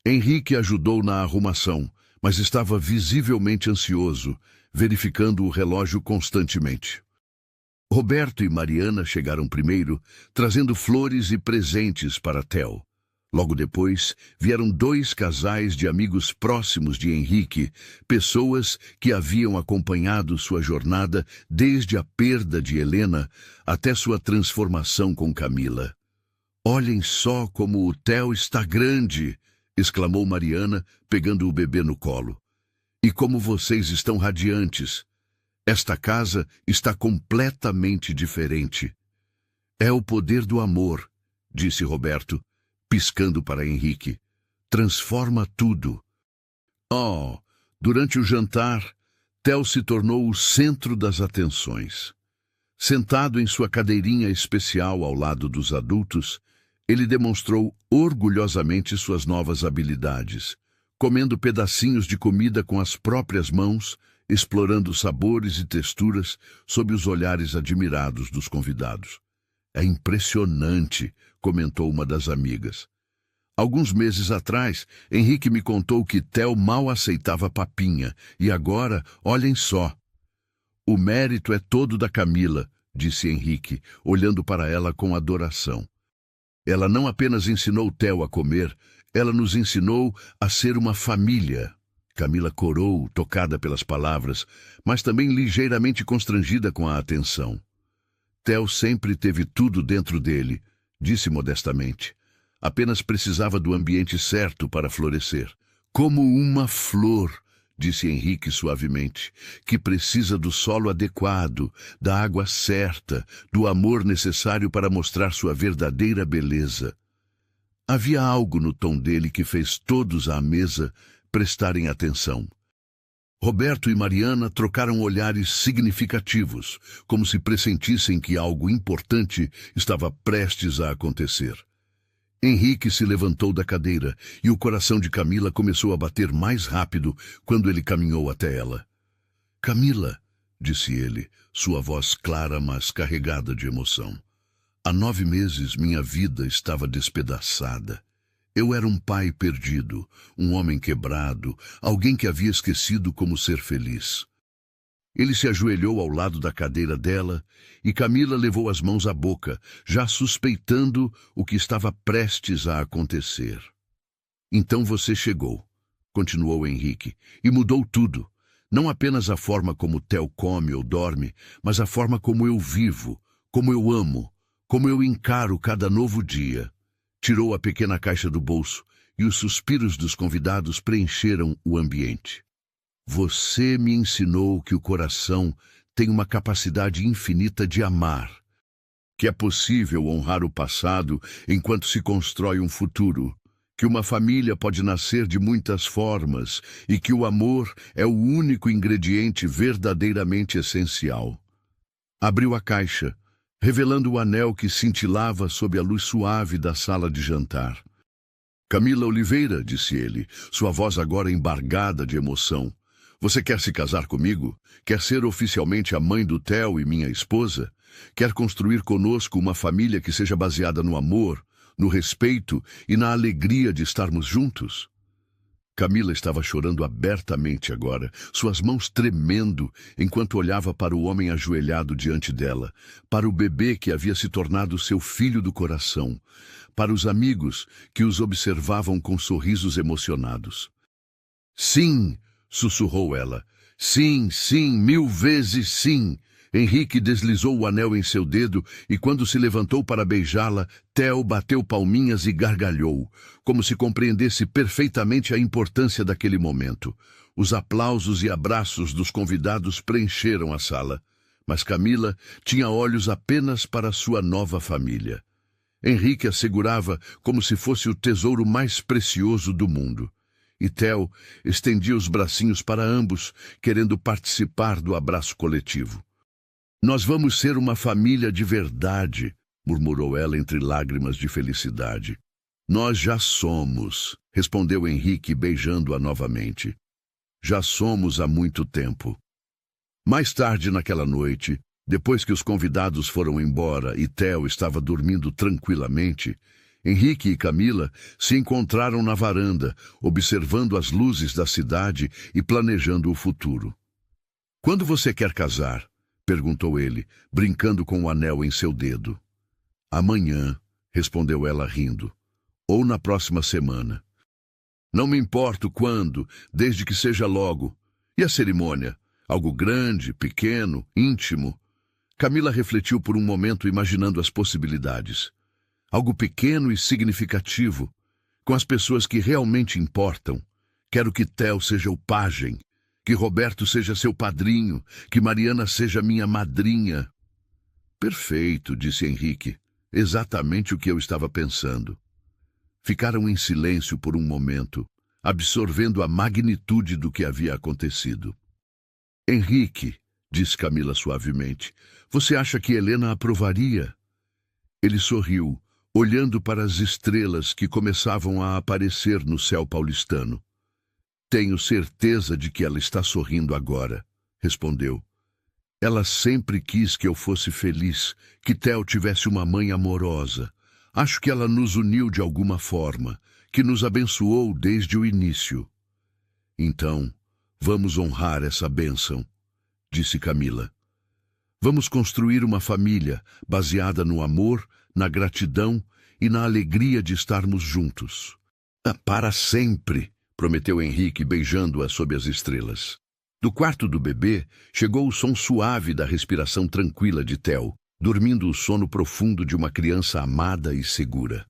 Speaker 1: Henrique ajudou na arrumação, mas estava visivelmente ansioso, verificando o relógio constantemente. Roberto e Mariana chegaram primeiro, trazendo flores e presentes para Theo. Logo depois, vieram 2 casais de amigos próximos de Henrique, pessoas que haviam acompanhado sua jornada desde a perda de Helena até sua transformação com Camila. Olhem só como o Theo está grande! Exclamou Mariana, pegando o bebê no colo. E como vocês estão radiantes! Esta casa está completamente diferente. É o poder do amor, disse Roberto, piscando para Henrique. Transforma tudo. Oh, durante o jantar, Theo se tornou o centro das atenções. Sentado em sua cadeirinha especial ao lado dos adultos, ele demonstrou orgulhosamente suas novas habilidades, comendo pedacinhos de comida com as próprias mãos, explorando sabores e texturas sob os olhares admirados dos convidados. É impressionante, comentou uma das amigas. Alguns meses atrás, Henrique me contou que Theo mal aceitava papinha, e agora, olhem só. O mérito é todo da Camila, disse Henrique, olhando para ela com adoração. Ela não apenas ensinou Theo a comer, ela nos ensinou a ser uma família. Camila corou, tocada pelas palavras, mas também ligeiramente constrangida com a atenção. Theo sempre teve tudo dentro dele, disse modestamente. Apenas precisava do ambiente certo para florescer. Como uma flor, disse Henrique suavemente, que precisa do solo adequado, da água certa, do amor necessário para mostrar sua verdadeira beleza. Havia algo no tom dele que fez todos à mesa prestarem atenção. Roberto e Mariana trocaram olhares significativos, como se pressentissem que algo importante estava prestes a acontecer. Henrique se levantou da cadeira e o coração de Camila começou a bater mais rápido quando ele caminhou até ela. Camila, disse ele, sua voz clara, mas carregada de emoção. Há 9 meses minha vida estava despedaçada. Eu era um pai perdido, um homem quebrado, alguém que havia esquecido como ser feliz. Ele se ajoelhou ao lado da cadeira dela e Camila levou as mãos à boca, já suspeitando o que estava prestes a acontecer. Então você chegou, continuou Henrique, e mudou tudo. Não apenas a forma como Theo come ou dorme, mas a forma como eu vivo, como eu amo, como eu encaro cada novo dia. Tirou a pequena caixa do bolso e os suspiros dos convidados preencheram o ambiente. Você me ensinou que o coração tem uma capacidade infinita de amar, que é possível honrar o passado enquanto se constrói um futuro, que uma família pode nascer de muitas formas e que o amor é o único ingrediente verdadeiramente essencial. Abriu a caixa, revelando o anel que cintilava sob a luz suave da sala de jantar. Camila Oliveira, disse ele, sua voz agora embargada de emoção. Você quer se casar comigo? Quer ser oficialmente a mãe do Theo e minha esposa? Quer construir conosco uma família que seja baseada no amor, no respeito e na alegria de estarmos juntos? Camila estava chorando abertamente agora, suas mãos tremendo, enquanto olhava para o homem ajoelhado diante dela, para o bebê que havia se tornado seu filho do coração, para os amigos que os observavam com sorrisos emocionados. Sim, sussurrou ela. Sim, sim, 1000 vezes sim. Henrique deslizou o anel em seu dedo e, quando se levantou para beijá-la, Theo bateu palminhas e gargalhou, como se compreendesse perfeitamente a importância daquele momento. Os aplausos e abraços dos convidados preencheram a sala, mas Camila tinha olhos apenas para sua nova família. Henrique a segurava como se fosse o tesouro mais precioso do mundo. E Theo estendia os bracinhos para ambos, querendo participar do abraço coletivo. Nós vamos ser uma família de verdade, murmurou ela entre lágrimas de felicidade. Nós já somos, respondeu Henrique beijando-a novamente. Já somos há muito tempo. Mais tarde naquela noite, depois que os convidados foram embora e Theo estava dormindo tranquilamente, Henrique e Camila se encontraram na varanda, observando as luzes da cidade e planejando o futuro. Quando você quer casar? Perguntou ele, brincando com o anel em seu dedo. Amanhã, respondeu ela rindo. Ou na próxima semana. Não me importo quando, desde que seja logo. E a cerimônia? Algo grande, pequeno, íntimo? Camila refletiu por um momento, imaginando as possibilidades. Algo pequeno e significativo, com as pessoas que realmente importam. Quero que Theo seja o pajem, que Roberto seja seu padrinho, que Mariana seja minha madrinha. Perfeito, disse Henrique. Exatamente o que eu estava pensando. Ficaram em silêncio por um momento, absorvendo a magnitude do que havia acontecido. Henrique, disse Camila suavemente, você acha que Helena aprovaria? Ele sorriu, olhando para as estrelas que começavam a aparecer no céu paulistano. Tenho certeza de que ela está sorrindo agora, respondeu. Ela sempre quis que eu fosse feliz, que Theo tivesse uma mãe amorosa. Acho que ela nos uniu de alguma forma, que nos abençoou desde o início. Então, vamos honrar essa bênção, disse Camila. Vamos construir uma família baseada no amor, na gratidão e na alegria de estarmos juntos. Para sempre, prometeu Henrique, beijando-a sob as estrelas. Do quarto do bebê, chegou o som suave da respiração tranquila de Theo, dormindo o sono profundo de uma criança amada e segura.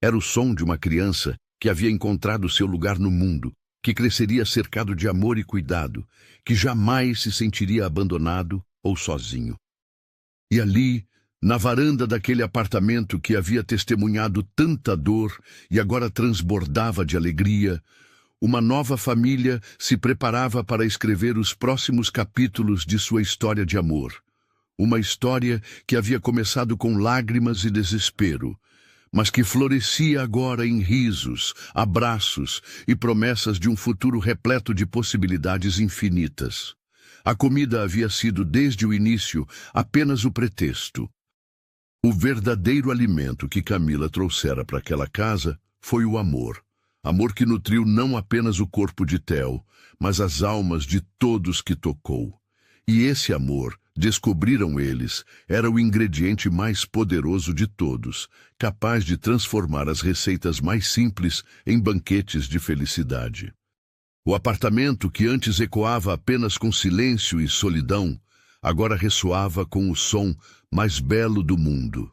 Speaker 1: Era o som de uma criança que havia encontrado seu lugar no mundo, que cresceria cercado de amor e cuidado, que jamais se sentiria abandonado ou sozinho. E ali, na varanda daquele apartamento que havia testemunhado tanta dor e agora transbordava de alegria, uma nova família se preparava para escrever os próximos capítulos de sua história de amor. Uma história que havia começado com lágrimas e desespero, mas que florescia agora em risos, abraços e promessas de um futuro repleto de possibilidades infinitas. A comida havia sido, desde o início, apenas o pretexto. O verdadeiro alimento que Camila trouxera para aquela casa foi o amor. Amor que nutriu não apenas o corpo de Theo, mas as almas de todos que tocou. E esse amor, descobriram eles, era o ingrediente mais poderoso de todos, capaz de transformar as receitas mais simples em banquetes de felicidade. O apartamento, que antes ecoava apenas com silêncio e solidão, agora ressoava com o som mais belo do mundo.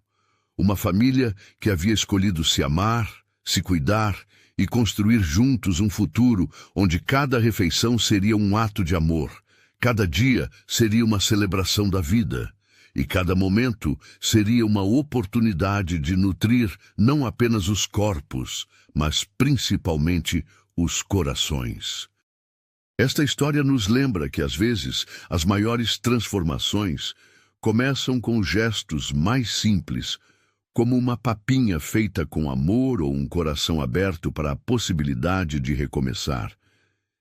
Speaker 1: Uma família que havia escolhido se amar, se cuidar e construir juntos um futuro onde cada refeição seria um ato de amor, cada dia seria uma celebração da vida, e cada momento seria uma oportunidade de nutrir não apenas os corpos, mas principalmente os corações. Esta história nos lembra que, às vezes, as maiores transformações começam com gestos mais simples, como uma papinha feita com amor ou um coração aberto para a possibilidade de recomeçar.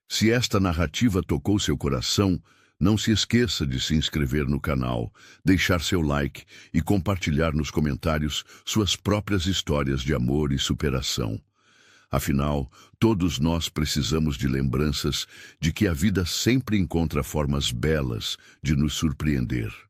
Speaker 1: Se esta narrativa tocou seu coração, não se esqueça de se inscrever no canal, deixar seu like e compartilhar nos comentários suas próprias histórias de amor e superação. Afinal, todos nós precisamos de lembranças de que a vida sempre encontra formas belas de nos surpreender.